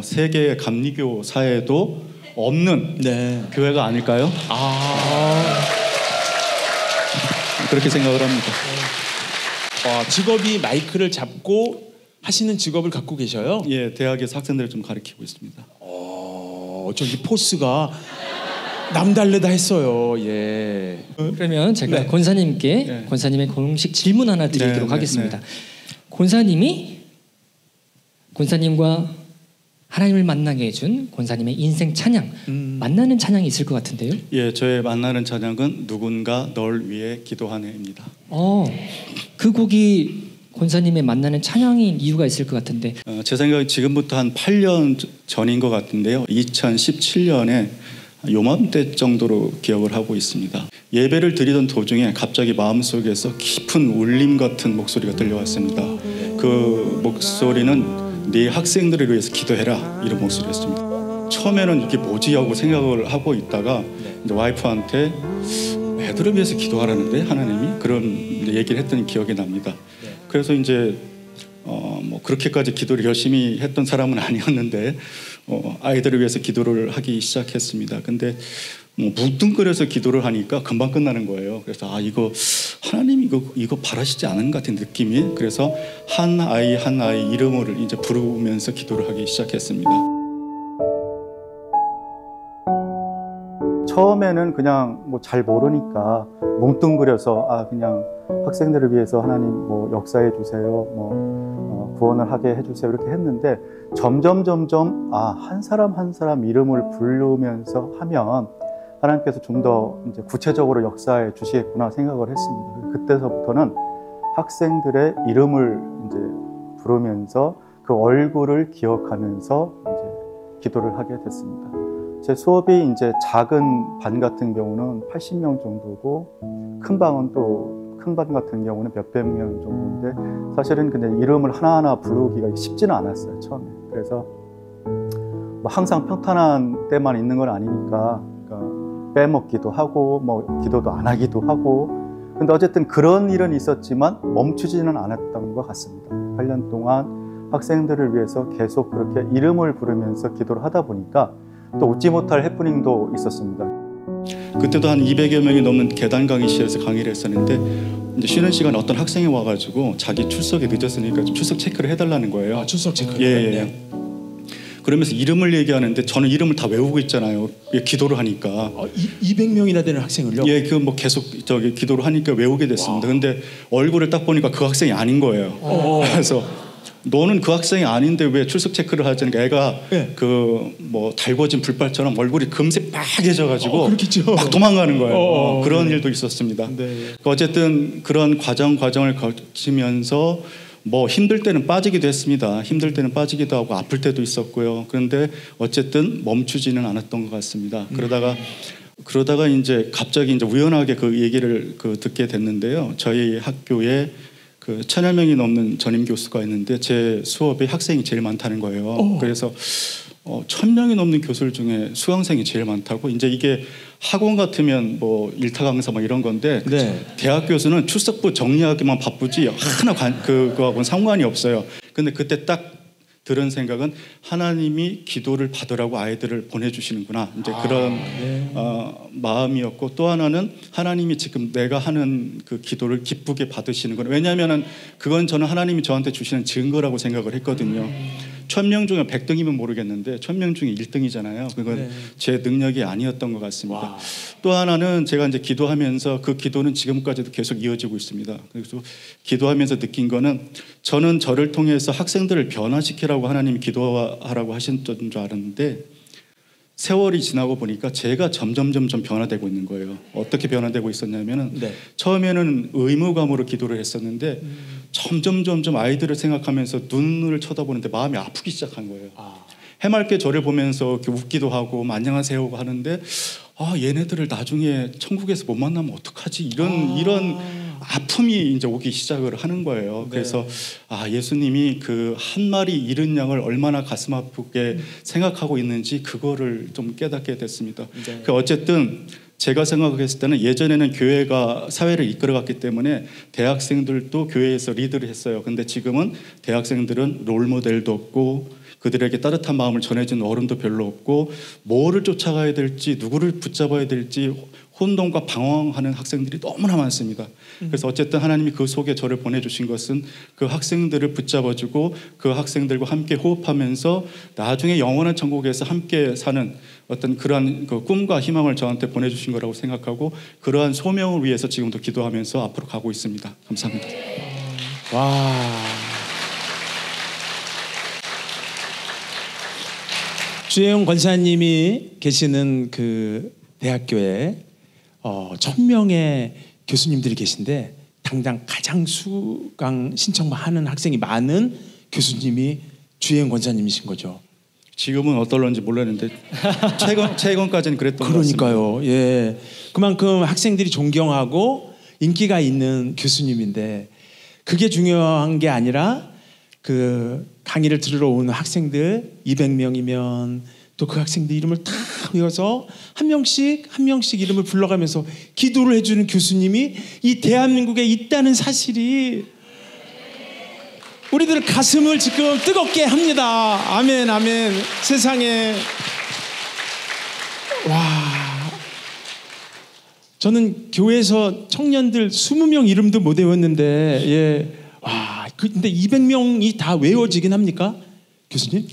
세계의 감리교 사회도 없는 네. 교회가 아닐까요? 그렇게 생각을 합니다. 직업이 마이크를 잡고 하시는 직업을 갖고 계셔요? 예, 대학에서 학생들을 좀 가르치고 있습니다. 저기 포스가 남다르다 했어요. 예. 그러면 제가 네. 권사님께 네. 권사님의 공식 질문 하나 드리도록 하겠습니다. 권사님이 권사님과 하나님을 만나게 해준 권사님의 인생 찬양, 만나는 찬양이 있을 것 같은데요? 예, 저의 만나는 찬양은 누군가 널 위해 기도하네입니다. 그 곡이 권사님의 만나는 찬양인 이유가 있을 것 같은데. 제 생각에 지금부터 한 8년 전인 것 같은데요. 2017년에 요맘때 정도로 기억을 하고 있습니다. 예배를 드리던 도중에 갑자기 마음속에서 깊은 울림 같은 목소리가 들려왔습니다. 그 목소리는 네 학생들을 위해서 기도해라, 이런 목소리였습니다. 처음에는 이게 뭐지 하고 생각을 하고 있다가 이제 와이프한테 애들을 위해서 기도하라는데 하나님이 그런 얘기를 했던 기억이 납니다. 그래서 이제 뭐 그렇게까지 기도를 열심히 했던 사람은 아니었는데 아이들을 위해서 기도를 하기 시작했습니다. 근데 뭐 뭉뚱그려서 기도를 하니까 금방 끝나는 거예요. 그래서 이거 하나님 이거 바라시지 않은 것 같은 느낌이. 그래서 한 아이 한 아이 이름을 이제 부르면서 기도를 하기 시작했습니다. 처음에는 그냥 뭐 잘 모르니까 뭉뚱그려서 그냥 학생들을 위해서 하나님 뭐 역사해 주세요, 구원을 하게 해주세요 이렇게 했는데 점점 한 사람 한 사람 이름을 부르면서 하면 하나님께서 좀 더 이제 구체적으로 역사해 주시겠구나 생각을 했습니다. 그때서부터는 학생들의 이름을 이제 부르면서 그 얼굴을 기억하면서 이제 기도를 하게 됐습니다. 제 수업이 이제 작은 반 같은 경우는 80명 정도고 큰 방은 또 큰 반 같은 경우는 몇백 명 정도인데 사실은 근데 이름을 하나하나 부르기가 쉽지는 않았어요 처음에. 그래서 뭐 항상 평탄한 때만 있는 건 아니니까 그러니까 빼먹기도 하고 뭐 기도도 안 하기도 하고 근데 어쨌든 그런 일은 있었지만 멈추지는 않았던 것 같습니다. 8년 동안 학생들을 위해서 계속 그렇게 이름을 부르면서 기도를 하다 보니까 또 웃지 못할 해프닝도 있었습니다. 그때도 한 200여 명이 넘는 계단 강의실에서 강의를 했었는데 이제 쉬는 시간에 어떤 학생이 와가지고 자기 출석이 늦었으니까 출석 체크를 해달라는 거예요. 출석 체크. 예. 그러면서 이름을 얘기하는데 저는 이름을 다 외우고 있잖아요. 기도를 하니까. 200명이나 되는 학생을요? 예, 그 뭐 계속 기도를 하니까 외우게 됐습니다. 근데 얼굴을 딱 보니까 그 학생이 아닌 거예요. 그래서 너는 그 학생이 아닌데 왜 출석 체크를 하지? 애가 그 뭐 달궈진 불발처럼 얼굴이 금세 빨개져가지고 막 도망가는 거예요. 그런 일도 있었습니다. 어쨌든 그런 과정을 거치면서 뭐 힘들 때는 빠지기도 했습니다. 힘들 때는 빠지기도 하고 아플 때도 있었고요. 그런데 어쨌든 멈추지는 않았던 것 같습니다. 그러다가 이제 갑자기 이제 우연하게 그 얘기를 듣게 됐는데요. 저희 학교에 그 1000여 명이 넘는 전임 교수가 있는데 제 수업에 학생이 제일 많다는 거예요. 그래서 1000명이 넘는 교수들 중에 수강생이 제일 많다고. 이제 이게 학원 같으면 뭐 일타 강사 뭐 이런 건데 대학 교수는 출석부 정리하기만 바쁘지 하나 그거하고는 상관이 없어요. 근데 그때 딱 들은 생각은 하나님이 기도를 받으라고 아이들을 보내주시는구나. 이제 그런 마음이었고 또 하나는 하나님이 지금 내가 하는 그 기도를 기쁘게 받으시는구나. 왜냐하면 그건 저는 하나님이 저한테 주시는 증거라고 생각을 했거든요. 1000명 중에 100등이면 모르겠는데 1000명 중에 1등이잖아요. 그건 제 능력이 아니었던 것 같습니다. 또 하나는 제가 이제 기도하면서 그 기도는 지금까지도 계속 이어지고 있습니다. 그래서 기도하면서 느낀 거는 저는 저를 통해서 학생들을 변화시키라고 하나님이 기도하라고 하셨던 줄 알았는데 세월이 지나고 보니까 제가 점점 변화되고 있는 거예요. 어떻게 변화되고 있었냐면은 처음에는 의무감으로 기도를 했었는데 점점 아이들을 생각하면서 눈을 쳐다보는데 마음이 아프기 시작한 거예요. 해맑게 저를 보면서 이렇게 웃기도 하고 안녕하세요 하는데 얘네들을 나중에 천국에서 못 만나면 어떡하지? 이런 아픔이 이제 오기 시작을 하는 거예요. 그래서 예수님이 그 한 마리 잃은 양을 얼마나 가슴 아프게 생각하고 있는지 그거를 좀 깨닫게 됐습니다. 어쨌든 제가 생각했을 때는 예전에는 교회가 사회를 이끌어갔기 때문에 대학생들도 교회에서 리드를 했어요. 근데 지금은 대학생들은 롤모델도 없고 그들에게 따뜻한 마음을 전해주는 어른도 별로 없고 뭐를 쫓아가야 될지 누구를 붙잡아야 될지 혼돈과 방황하는 학생들이 너무나 많습니다. 그래서 어쨌든 하나님이 그 속에 저를 보내주신 것은 그 학생들을 붙잡아주고 그 학생들과 함께 호흡하면서 나중에 영원한 천국에서 함께 사는 어떤 그러한 그 꿈과 희망을 저한테 보내주신 거라고 생각하고 그러한 소명을 위해서 지금도 기도하면서 앞으로 가고 있습니다. 감사합니다. 주혜영 권사님이 계시는 그 대학교에 1000명의 교수님들이 계신데 당장 가장 수강 신청하는 학생이 많은 교수님이 주혜영 권사님이신 거죠. 지금은 어떨런지 몰랐는데 최근까지는 그랬던 것 같습니다. 그러니까요. 예, 그만큼 학생들이 존경하고 인기가 있는 교수님인데 그게 중요한 게 아니라 그 강의를 들으러 오는 학생들 200명이면 또 그 학생들 이름을 다 외워서 한 명씩 이름을 불러가면서 기도를 해주는 교수님이 이 대한민국에 있다는 사실이 우리들 가슴을 지금 뜨겁게 합니다. 아멘, 아멘. 세상에 저는 교회에서 청년들 20명 이름도 못 외웠는데 근데 200명이 다 외워지긴 합니까? 교수님?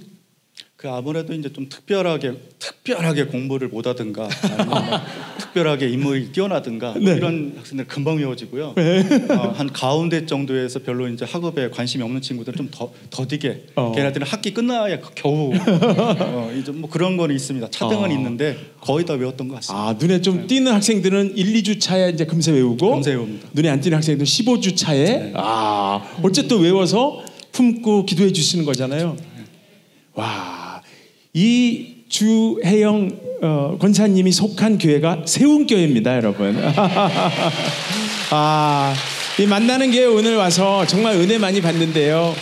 그 아무래도 이제 좀 특별하게 공부를 못하든가 아니면 특별하게 인물이 뛰어나든가 뭐 네. 이런 학생들 금방 외워지고요. 네. 한 가운데 정도에서 별로 이제 학업에 관심이 없는 친구들 좀 더디게 걔네들은 학기 끝나야 겨우 이제 뭐 그런 거는 있습니다. 차등은 있는데 거의 다 외웠던 것 같습니다. 아, 눈에 좀 띄는 학생들은 1, 2주 차에 이제 금세 외우고 금세 외웁니다. 눈에 안 띄는 학생들은 15주 차에 네. 어쨌든 외워서 품고 기도해 주시는 거잖아요. 와, 이 주혜영 권사님이 속한 교회가 세운교회입니다, 여러분. 이 만나는 교회 오늘 와서 정말 은혜 많이 받는데요.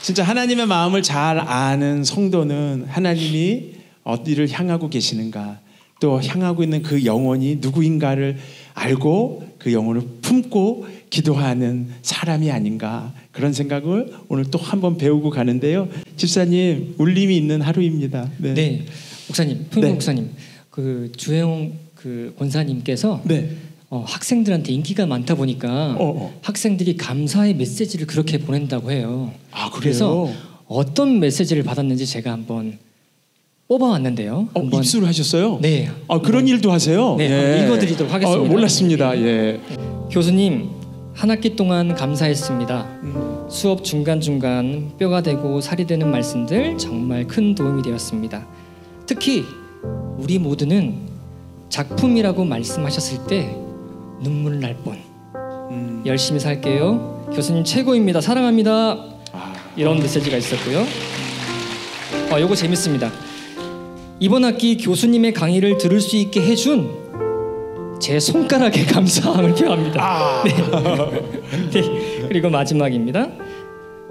진짜 하나님의 마음을 잘 아는 성도는 하나님이 어디를 향하고 계시는가, 또 향하고 있는 그 영혼이 누구인가를 알고 그 영혼을 품고 기도하는 사람이 아닌가, 그런 생각을 오늘 또 한번 배우고 가는데요. 집사님, 울림이 있는 하루입니다. 네, 목사님, 풍경 네. 목사님, 그 주혜영 그 권사님께서 네. 학생들한테 인기가 많다 보니까 학생들이 감사의 메시지를 그렇게 보낸다고 해요. 아, 그래요? 그래서 어떤 메시지를 받았는지 제가 한번 뽑아왔는데요. 한번 입수를 하셨어요? 네. 그런 일도 하세요? 네, 한번 읽어드리도록 하겠습니다. 몰랐습니다. 예. 교수님, 한 학기 동안 감사했습니다. 수업 중간중간 뼈가 되고 살이 되는 말씀들 정말 큰 도움이 되었습니다. 특히 우리 모두는 작품이라고 말씀하셨을 때 눈물 날 뻔. 열심히 살게요. 교수님 최고입니다. 사랑합니다. 이런 메시지가 있었고요. 요거 재밌습니다. 이번 학기 교수님의 강의를 들을 수 있게 해준 제 손가락에 감사함을 표합니다. 네. 그리고 마지막입니다.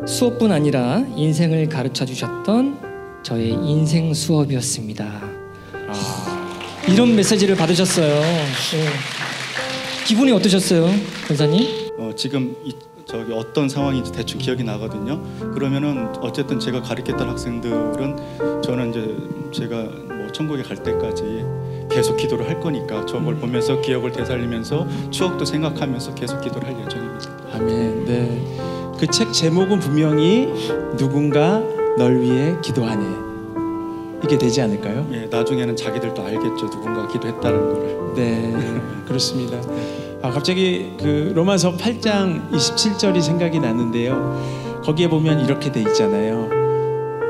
수업뿐 아니라 인생을 가르쳐 주셨던 저의 인생 수업이었습니다. 이런 메시지를 받으셨어요. 네. 기분이 어떠셨어요, 권사님? 지금 저기 어떤 상황인지 대충 기억이 나거든요. 그러면은 어쨌든 제가 가르쳤던 학생들은 저는 이제 제가 뭐 천국에 갈 때까지 계속 기도를 할 거니까 저걸 보면서 기억을 되살리면서 추억도 생각하면서 계속 기도를 할 예정입니다. 아멘. 네. 그 책 제목은 분명히 누군가 널 위해 기도하네, 이게 되지 않을까요? 예, 나중에는 자기들도 알겠죠. 누군가 기도했다는 거를. 네, 그렇습니다. 갑자기 그 로마서 8장 27절이 생각이 나는데요. 거기에 보면 이렇게 돼 있잖아요.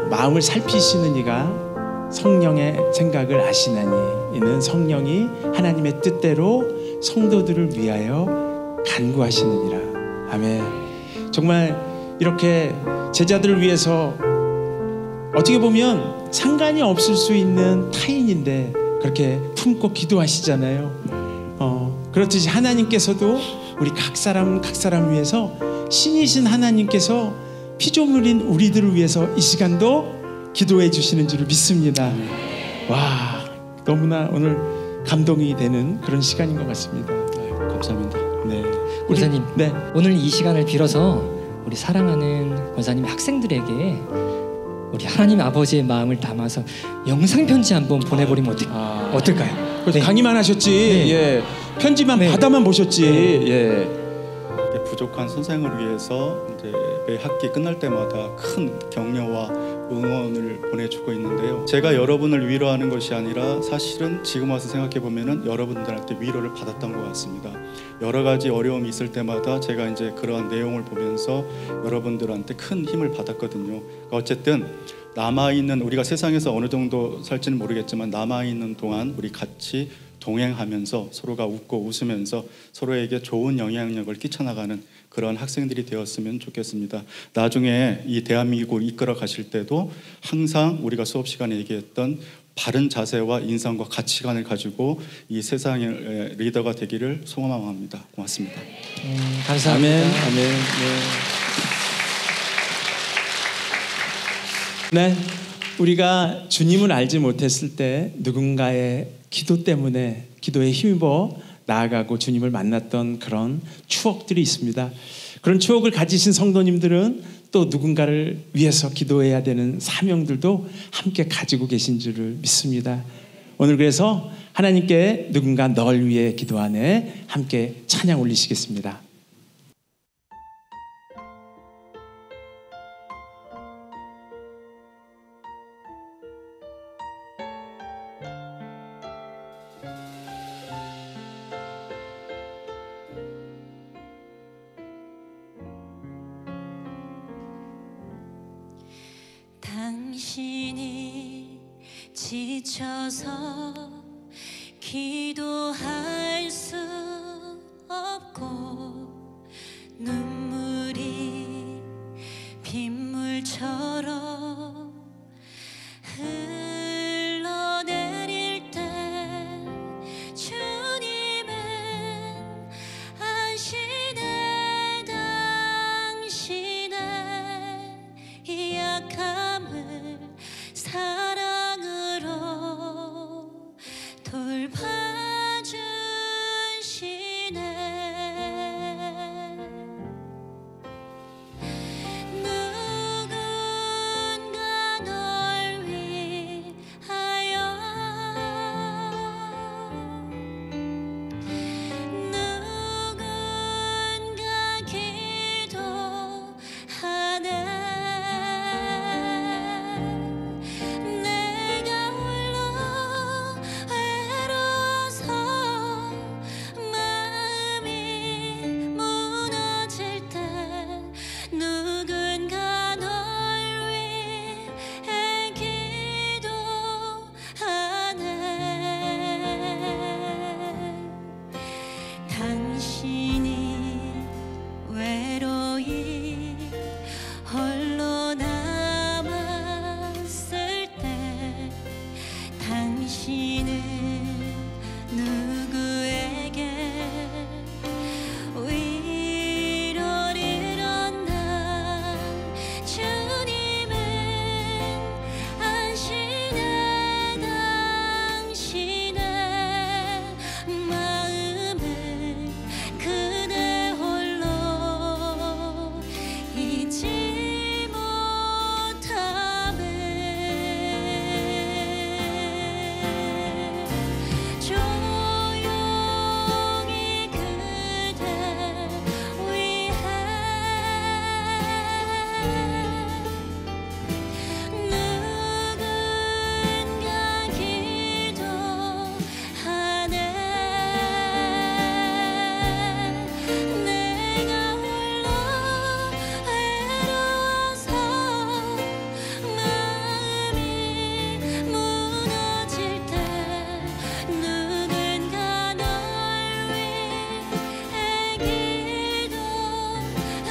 마음을 살피시는 이가 성령의 생각을 아시나니 이는 성령이 하나님의 뜻대로 성도들을 위하여 간구하시느니라. 아멘. 정말 이렇게 제자들을 위해서 어떻게 보면 상관이 없을 수 있는 타인인데 그렇게 품고 기도하시잖아요. 그렇듯이 하나님께서도 우리 각 사람 위해서, 신이신 하나님께서 피조물인 우리들을 위해서 이 시간도 기도해 주시는 줄을 믿습니다. 와, 너무나 오늘 감동이 되는 그런 시간인 것 같습니다. 감사합니다. 네, 권사님, 네. 오늘 이 시간을 빌어서 우리 사랑하는 권사님 학생들에게 우리 하나님 아버지의 마음을 담아서 영상 편지 한번 보내버리면 어떨까요? 네. 강의만 하셨지. 네. 예. 편지만 받아만 보셨지. 예. 부족한 선생을 위해서 이제 매 학기 끝날 때마다 큰 격려와 응원을 보내주고 있는데요. 제가 여러분을 위로하는 것이 아니라 사실은 지금 와서 생각해 보면은 여러분들한테 위로를 받았던 것 같습니다. 여러 가지 어려움이 있을 때마다 제가 이제 그러한 내용을 보면서 여러분들한테 큰 힘을 받았거든요. 그러니까 어쨌든 남아있는, 우리가 세상에서 어느 정도 살지는 모르겠지만 남아있는 동안 우리 같이 동행하면서 서로가 웃고 웃으면서 서로에게 좋은 영향력을 끼쳐나가는 그런 학생들이 되었으면 좋겠습니다. 나중에 이 대한민국을 이끌어 가실 때도 항상 우리가 수업 시간에 얘기했던 바른 자세와 인성과 가치관을 가지고 이 세상의 리더가 되기를 소망합니다. 고맙습니다. 감사합니다. 아멘. 아멘. 네. 우리가 주님을 알지 못했을 때 누군가의 기도 때문에 기도에 힘입어 나아가고 주님을 만났던 그런 추억들이 있습니다. 그런 추억을 가지신 성도님들은 또 누군가를 위해서 기도해야 되는 사명들도 함께 가지고 계신 줄을 믿습니다. 오늘 그래서 하나님께 누군가 널 위해 기도하네 함께 찬양 올리시겠습니다. 지쳐서 기도할 수 없고 눈물이 빗물처럼 흘러내릴 때 주님은 아시네 당신의 이 약함을 사랑으로 돌봐주시네. 누군가 널 위하여 누군가 기도하네. 내가 홀로 외로워서 마음이 무너질 때 누군가 널 위해 기도하네. 당신이 외로이 홀로 남았을 때 당신은 누구에게 위로를 얻나. 주님은 아시네 당신의 마음을 그대 홀로 잊지 못함을. 조용히 그대 위해 누군가 기도하네. 내가 홀로 외로워서 마음이 무너질 때 누군가 널 위해 기도하네. 누군가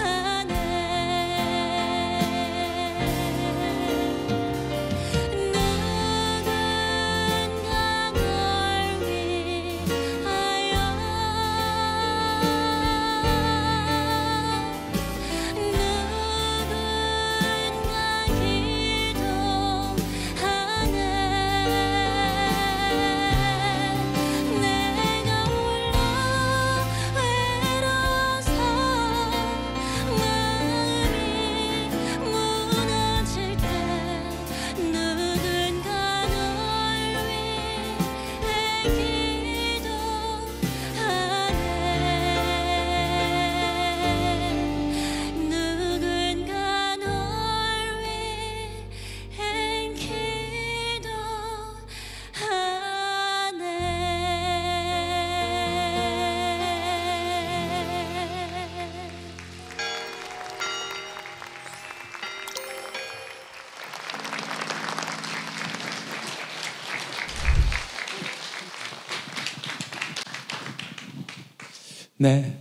널 위하여 누군가 기도하네. 내가 홀로 외로워서 마음이 무너질 때 누군가 널 위해 기도하네. 누군가 널 위해 기도하네. 네.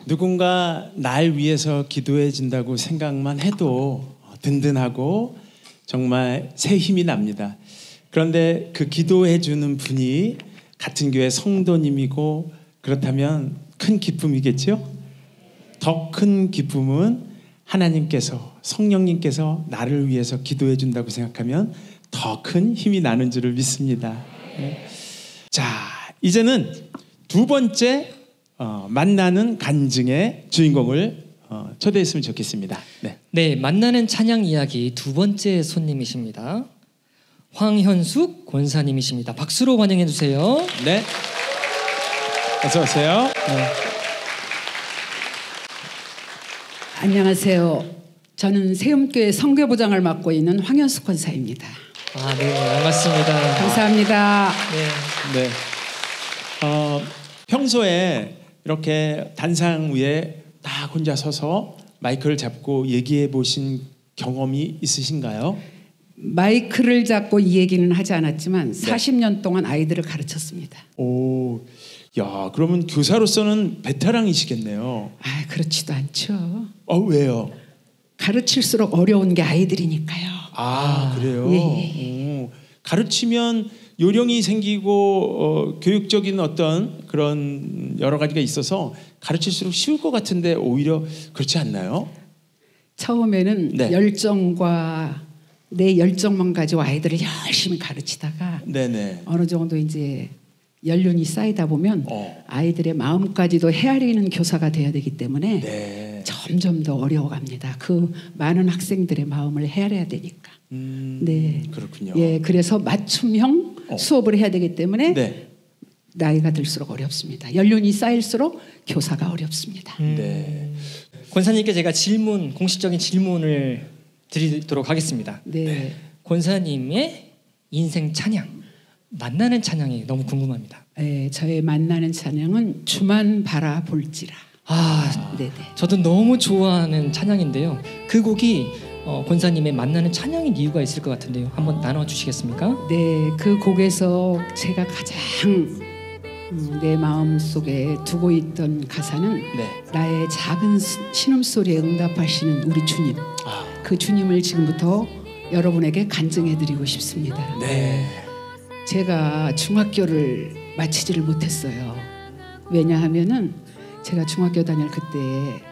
누군가 날 위해서 기도해 준다고 생각만 해도 든든하고 정말 새 힘이 납니다. 그런데 그 기도해 주는 분이 같은 교회 성도님이고 그렇다면 큰 기쁨이겠죠? 더 큰 기쁨은 하나님께서 성령님께서 나를 위해서 기도해 준다고 생각하면 더 큰 힘이 나는 줄을 믿습니다. 네. 자, 이제는 두 번째 만나는 간증의 주인공을 초대했으면 좋겠습니다. 네. 네, 만나는 찬양 이야기 두 번째 손님이십니다. 황현숙 권사님이십니다. 박수로 환영해 주세요. 네. 어서 오세요. 네. 안녕하세요. 저는 세움교회 선교부장을 맡고 있는 황현숙 권사입니다. 아, 네, 반갑습니다. 감사합니다. 네. 네. 평소에 이렇게 단상 위에 딱 혼자 서서 마이크를 잡고 얘기해 보신 경험이 있으신가요? 마이크를 잡고 이 얘기는 하지 않았지만 40년 동안 아이들을 가르쳤습니다. 오, 야, 그러면 교사로서는 베테랑이시겠네요. 아, 그렇지도 않죠. 왜요? 가르칠수록 어려운 게 아이들이니까요. 아, 그래요? 예. 가르치면 요령이 생기고 교육적인 어떤 그런 여러 가지가 있어서 가르칠수록 쉬울 것 같은데 오히려 그렇지 않나요? 처음에는 네. 열정과 내 열정만 가지고 아이들을 열심히 가르치다가 네네. 어느 정도 이제 연륜이 쌓이다 보면 아이들의 마음까지도 헤아리는 교사가 돼야 되기 때문에 네. 점점 더 어려워갑니다. 그 많은 학생들의 마음을 헤아려야 되니까. 네. 그렇군요. 예, 그래서 맞춤형 수업을 해야 되기 때문에 네. 나이가 들수록 어렵습니다. 연륜이 쌓일수록 교사가 어렵습니다. 네. 권사님께 제가 공식적인 질문을 드리도록 하겠습니다. 네. 권사님의 인생 찬양, 만나는 찬양이 너무 궁금합니다. 네, 저의 만나는 찬양은 주만 바라볼지라. 네네. 저도 너무 좋아하는 찬양인데요. 그 곡이 권사님의 만나는 찬양인 이유가 있을 것 같은데요. 한번 나눠주시겠습니까? 네, 그 곡에서 제가 가장 내 마음 속에 두고 있던 가사는 나의 작은 신음소리에 응답하시는 우리 주님. 그 주님을 지금부터 여러분에게 간증해드리고 싶습니다. 네. 제가 중학교를 마치지를 못했어요. 왜냐하면은 제가 중학교 다닐 그때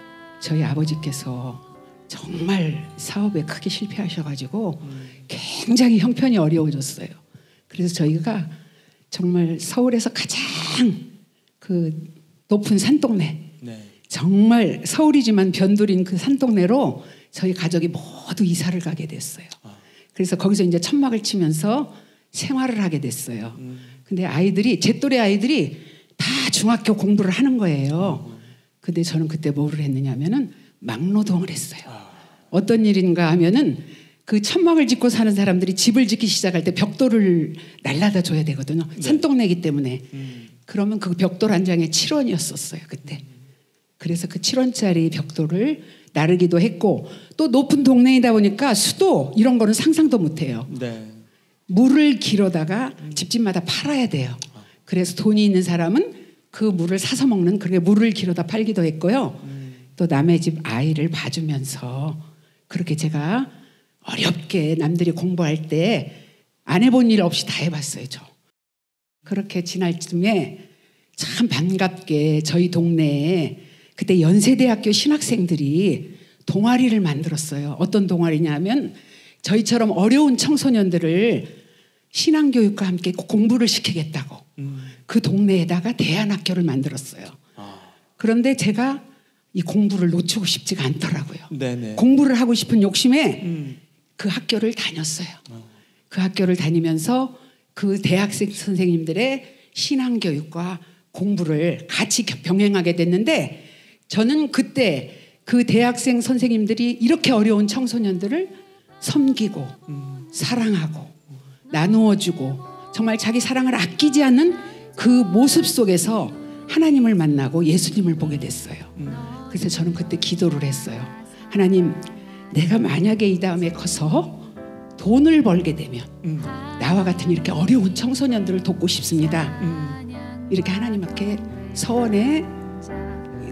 저희 아버지께서 정말 사업에 크게 실패하셔가지고 굉장히 형편이 어려워졌어요. 그래서 저희가 정말 서울에서 가장 그 높은 산동네, 정말 서울이지만 변두린 그 산동네로 저희 가족이 모두 이사를 가게 됐어요. 그래서 거기서 이제 천막을 치면서 생활을 하게 됐어요. 근데 아이들이, 제 또래 아이들이 다 중학교 공부를 하는 거예요. 근데 저는 그때 뭐를 했느냐면은 막노동을 했어요. 어떤 일인가 하면은 그 천막을 짓고 사는 사람들이 집을 짓기 시작할 때 벽돌을 날라다 줘야 되거든요. 산동네이기 때문에. 그러면 그 벽돌 한 장에 7원이었었어요, 그때. 그래서 그 7원짜리 벽돌을 나르기도 했고, 또 높은 동네이다 보니까 수도 이런 거는 상상도 못 해요. 네. 물을 길어다가 집집마다 팔아야 돼요. 그래서 돈이 있는 사람은 그 물을 사서 먹는, 그렇게 물을 길어다 팔기도 했고요. 또 남의 집 아이를 봐주면서 그렇게 제가 어렵게 남들이 공부할 때 안 해본 일 없이 다 해봤어요, 저. 그렇게 지날 쯤에 참 반갑게 저희 동네에 그때 연세대학교 신학생들이 동아리를 만들었어요. 어떤 동아리냐면 저희처럼 어려운 청소년들을 신앙교육과 함께 공부를 시키겠다고 그 동네에다가 대안학교를 만들었어요. 그런데 제가 이 공부를 놓치고 싶지가 않더라고요. 네네. 공부를 하고 싶은 욕심에 그 학교를 다녔어요. 그 학교를 다니면서 그 대학생 선생님들의 신앙교육과 공부를 같이 병행하게 됐는데, 저는 그때 그 대학생 선생님들이 이렇게 어려운 청소년들을 섬기고 사랑하고 나누어주고 정말 자기 사랑을 아끼지 않는 그 모습 속에서 하나님을 만나고 예수님을 보게 됐어요. 그래서 저는 그때 기도를 했어요. 하나님, 내가 만약에 이 다음에 커서 돈을 벌게 되면 나와 같은 이렇게 어려운 청소년들을 돕고 싶습니다. 이렇게 하나님께 서원에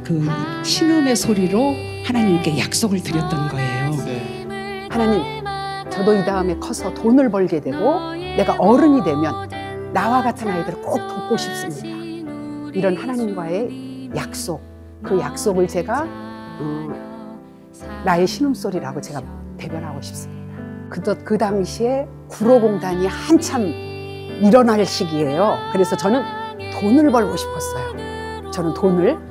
그 신음의 소리로 하나님께 약속을 드렸던 거예요. 하나님, 저도 이 다음에 커서 돈을 벌게 되고 내가 어른이 되면 나와 같은 아이들을 꼭 돕고 싶습니다. 이런 하나님과의 약속, 그 약속을 제가 나의 신음소리라고 제가 대변하고 싶습니다. 그 당시에 구로공단이 한참 일어날 시기예요. 그래서 저는 돈을 벌고 싶었어요. 저는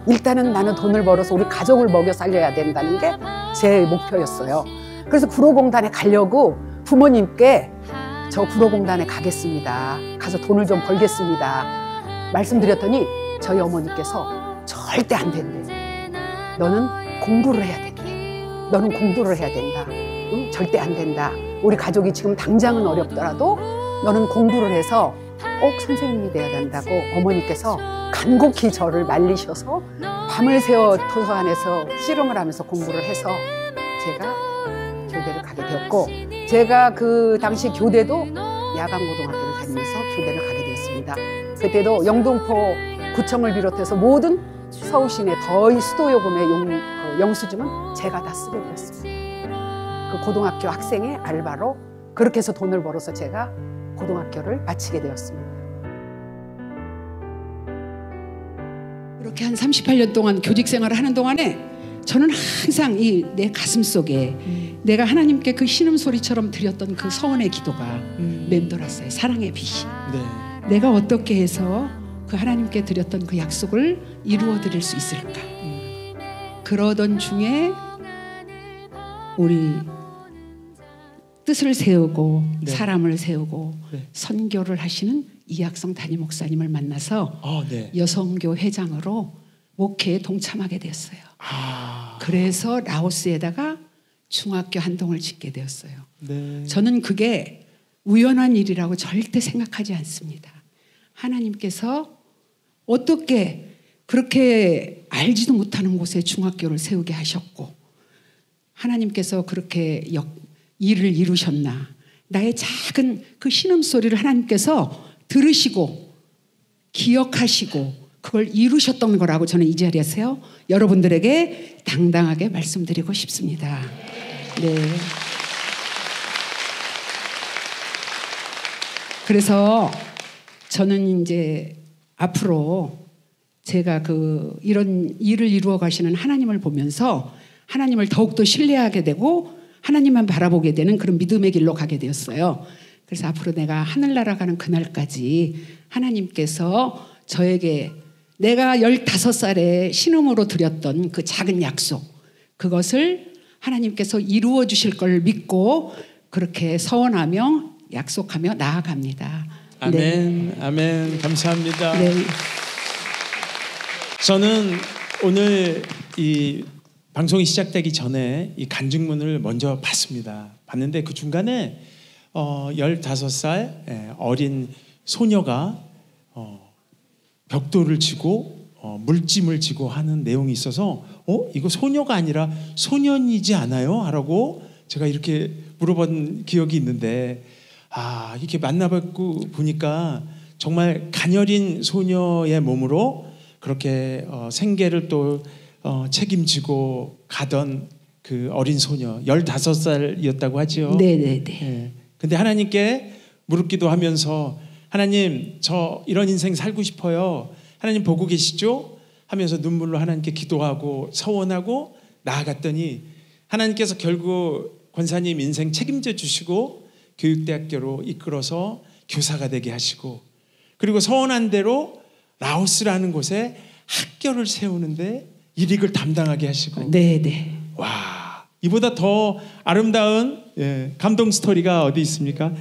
일단은 나는 돈을 벌어서 우리 가족을 먹여 살려야 된다는 게 제 목표였어요. 그래서 구로공단에 가려고 부모님께 저 구로공단에 가겠습니다. 가서 돈을 좀 벌겠습니다. 말씀드렸더니 저희 어머니께서 절대 안 된대. 너는 공부를 해야 된대. 너는 공부를 해야 된다. 응? 절대 안 된다. 우리 가족이 지금 당장은 어렵더라도 너는 공부를 해서 꼭 선생님이 돼야 된다고 어머니께서 간곡히 저를 말리셔서 밤을 새워 도서관에서 씨름을 하면서 공부를 해서 제가 교대를 가게 되었고, 제가 그 당시 교대도 야간고등학교를 다니면서 교대를 가게 되었습니다. 그때도 영등포 구청을 비롯해서 모든 서울 시내 거의 수도요금의 영수증은 제가 다 쓰게 되었습니다. 그 고등학교 학생의 알바로 그렇게 해서 돈을 벌어서 제가 고등학교를 마치게 되었습니다. 그렇게 한 38년 동안 교직 생활을 하는 동안에 저는 항상 이 내 가슴 속에 내가 하나님께 그 신음소리처럼 드렸던 그 서원의 기도가 맴돌았어요. 사랑의 빛이. 내가 어떻게 해서 그 하나님께 드렸던 그 약속을 이루어 드릴 수 있을까. 그러던 중에 우리 뜻을 세우고 사람을 세우고 선교를 하시는 이학성 담임 목사님을 만나서 여성교 회장으로 목회에 동참하게 되었어요. 그래서 라오스에다가 중학교 한 동을 짓게 되었어요. 저는 그게 우연한 일이라고 절대 생각하지 않습니다. 하나님께서 어떻게 그렇게 알지도 못하는 곳에 중학교를 세우게 하셨고, 하나님께서 그렇게 일을 이루셨나. 나의 작은 그 신음소리를 하나님께서 들으시고 기억하시고 그걸 이루셨던 거라고 저는 이 자리에서 여러분들에게 당당하게 말씀드리고 싶습니다. 네. 그래서 저는 이제 앞으로 제가 그 이런 일을 이루어 가시는 하나님을 보면서 하나님을 더욱더 신뢰하게 되고 하나님만 바라보게 되는 그런 믿음의 길로 가게 되었어요. 그래서 앞으로 내가 하늘나라 가는 그날까지 하나님께서 저에게 내가 15살에 신음으로 드렸던 그 작은 약속, 그것을 하나님께서 이루어 주실 걸 믿고 그렇게 서원하며 약속하며 나아갑니다. 아멘. 네. 아멘. 감사합니다. 네. 저는 오늘 이 방송이 시작되기 전에 이 간증문을 먼저 봤습니다. 봤는데 그 중간에 15살 어린 소녀가 벽돌을 치고 물짐을 지고 하는 내용이 있어서 이거 소녀가 아니라 소년이지 않아요? 라고 제가 이렇게 물어본 기억이 있는데, 이렇게 만나뵙고 보니까 정말 가녀린 소녀의 몸으로 그렇게 생계를 또 책임지고 가던 그 어린 소녀 15살이었다고 하죠. 네네네. 근데 하나님께 무릎 기도하면서 하나님 저 이런 인생 살고 싶어요. 하나님 보고 계시죠? 하면서 눈물로 하나님께 기도하고 서원하고 나아갔더니 하나님께서 결국 권사님 인생 책임져 주시고 교육대학교로 이끌어서 교사가 되게 하시고, 그리고 서원한 대로 라오스라는 곳에 학교를 세우는데 일익을 담당하게 하시고. 네네. 와, 이보다 더 아름다운 감동 스토리가 어디 있습니까?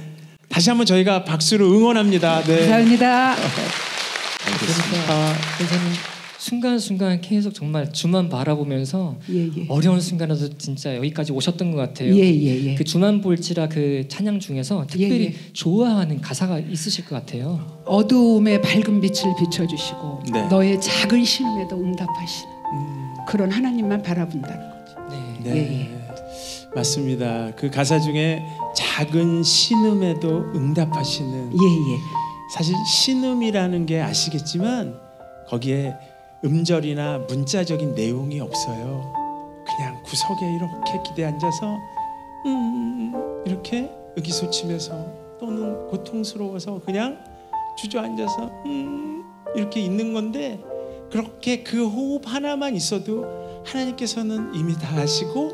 다시 한번 저희가 박수로 응원합니다. 네. 감사합니다. 알겠습니다. 선생님 순간순간 계속 정말 주만 바라보면서 어려운 순간에도 진짜 여기까지 오셨던 것 같아요. 그 주만 볼지라 그 찬양 중에서 특별히 좋아하는 가사가 있으실 것 같아요. 어두움에 밝은 빛을 비춰주시고 너의 작은 신음에도 응답하시는 그런 하나님만 바라본다는 거죠. 네. 맞습니다. 그 가사 중에 작은 신음에도 응답하시는. 사실 신음이라는 게 아시겠지만 거기에 음절이나 문자적인 내용이 없어요. 그냥 구석에 이렇게 기대 앉아서 이렇게 의기소침해서 또는 고통스러워서 그냥 주저앉아서 이렇게 있는 건데, 그렇게 그 호흡 하나만 있어도 하나님께서는 이미 다 아시고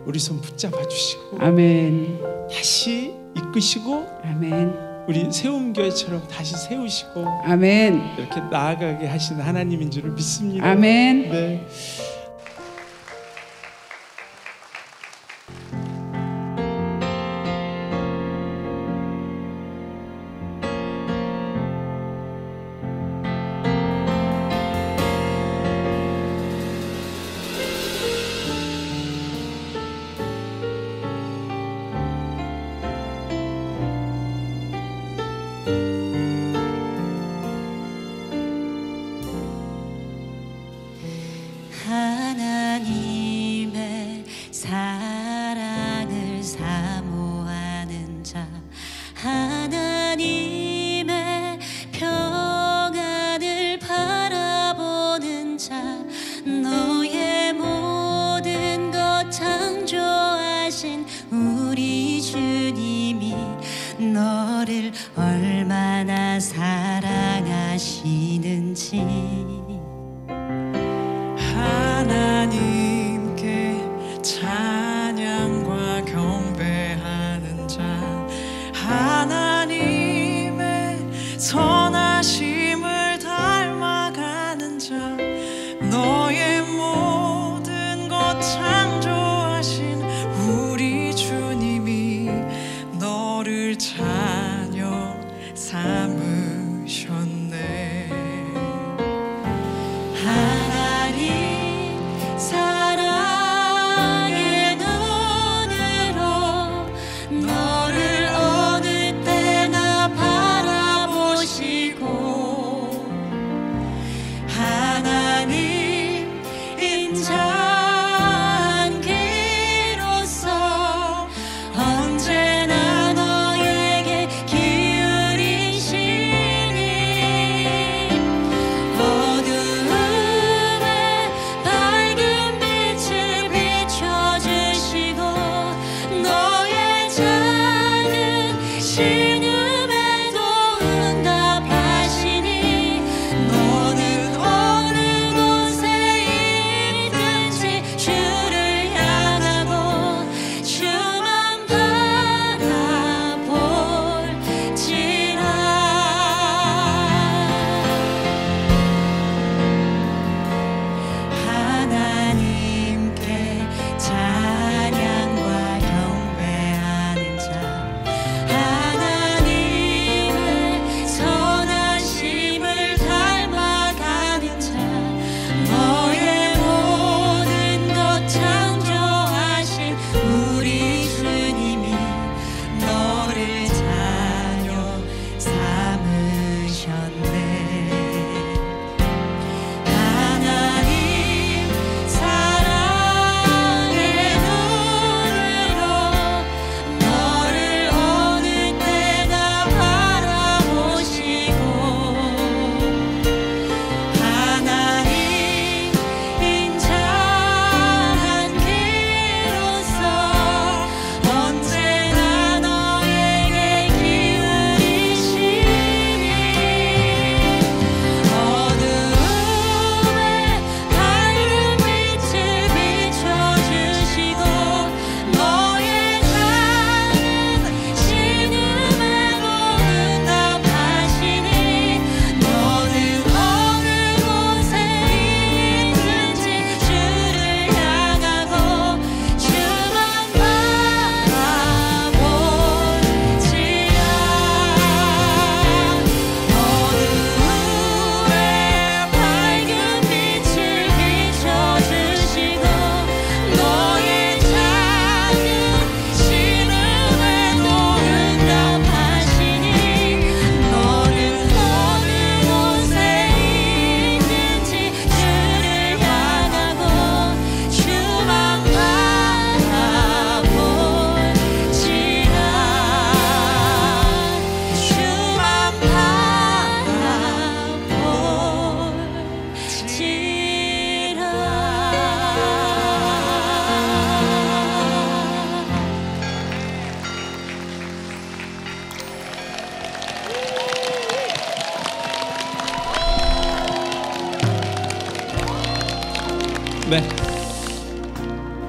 우리 손 붙잡아 주시고 아멘. 다시 이끄시고 아멘. 우리 세움교회처럼 다시 세우시고 아멘. 이렇게 나아가게 하시는 하나님인 줄을 믿습니다. 아멘. 네. 하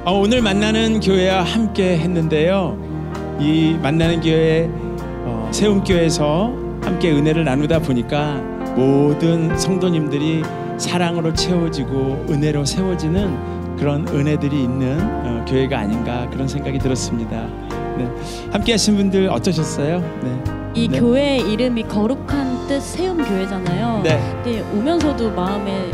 오늘 만나는 교회와 함께 했는데요. 이 만나는 교회 세움교회에서 함께 은혜를 나누다 보니까 모든 성도님들이 사랑으로 채워지고 은혜로 세워지는 그런 은혜들이 있는 교회가 아닌가 그런 생각이 들었습니다. 네. 함께 하신 분들 어떠셨어요? 네. 이 교회 이름이 거룩한 뜻 세움교회잖아요. 네. 근데 오면서도 마음에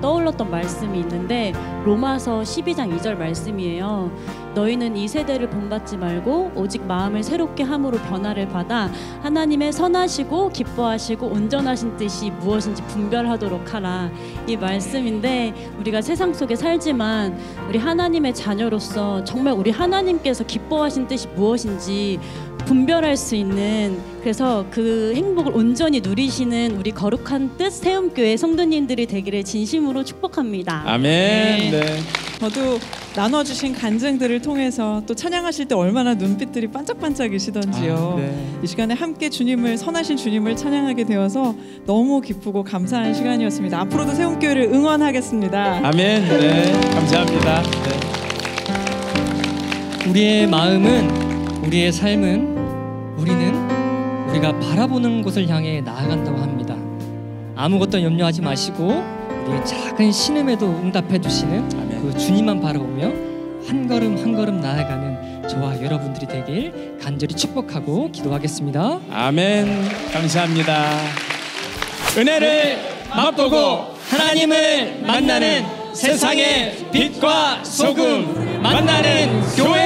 떠올랐던 말씀이 있는데 로마서 12장 2절 말씀이에요. 너희는 이 세대를 본받지 말고 오직 마음을 새롭게 함으로 변화를 받아 하나님의 선하시고 기뻐하시고 온전하신 뜻이 무엇인지 분별하도록 하라. 이 말씀인데 우리가 세상 속에 살지만 우리 하나님의 자녀로서 정말 우리 하나님께서 기뻐하신 뜻이 무엇인지 분별할 수 있는, 그래서 그 행복을 온전히 누리시는 우리 거룩한 뜻 세움교회 성도님들이 되기를 진심으로 축복합니다. 아멘. 네. 저도 나눠주신 간증들을 통해서 또 찬양하실 때 얼마나 눈빛들이 반짝반짝이시던지요. 네. 이 시간에 함께 주님을, 선하신 주님을 찬양하게 되어서 너무 기쁘고 감사한 시간이었습니다. 앞으로도 세움교회를 응원하겠습니다. 아멘. 네, 감사합니다. 네. 우리의 마음은, 우리의 삶은, 우리는 우리가 바라보는 곳을 향해 나아간다고 합니다. 아무것도 염려하지 마시고 우리의 작은 신음에도 응답해 주시는 그 주님만 바라보며 한 걸음 한 걸음 나아가는 저와 여러분들이 되길 간절히 축복하고 기도하겠습니다. 아멘. 감사합니다. 은혜를 맛보고 하나님을 만나는 세상의 빛과 소금 만나는 교회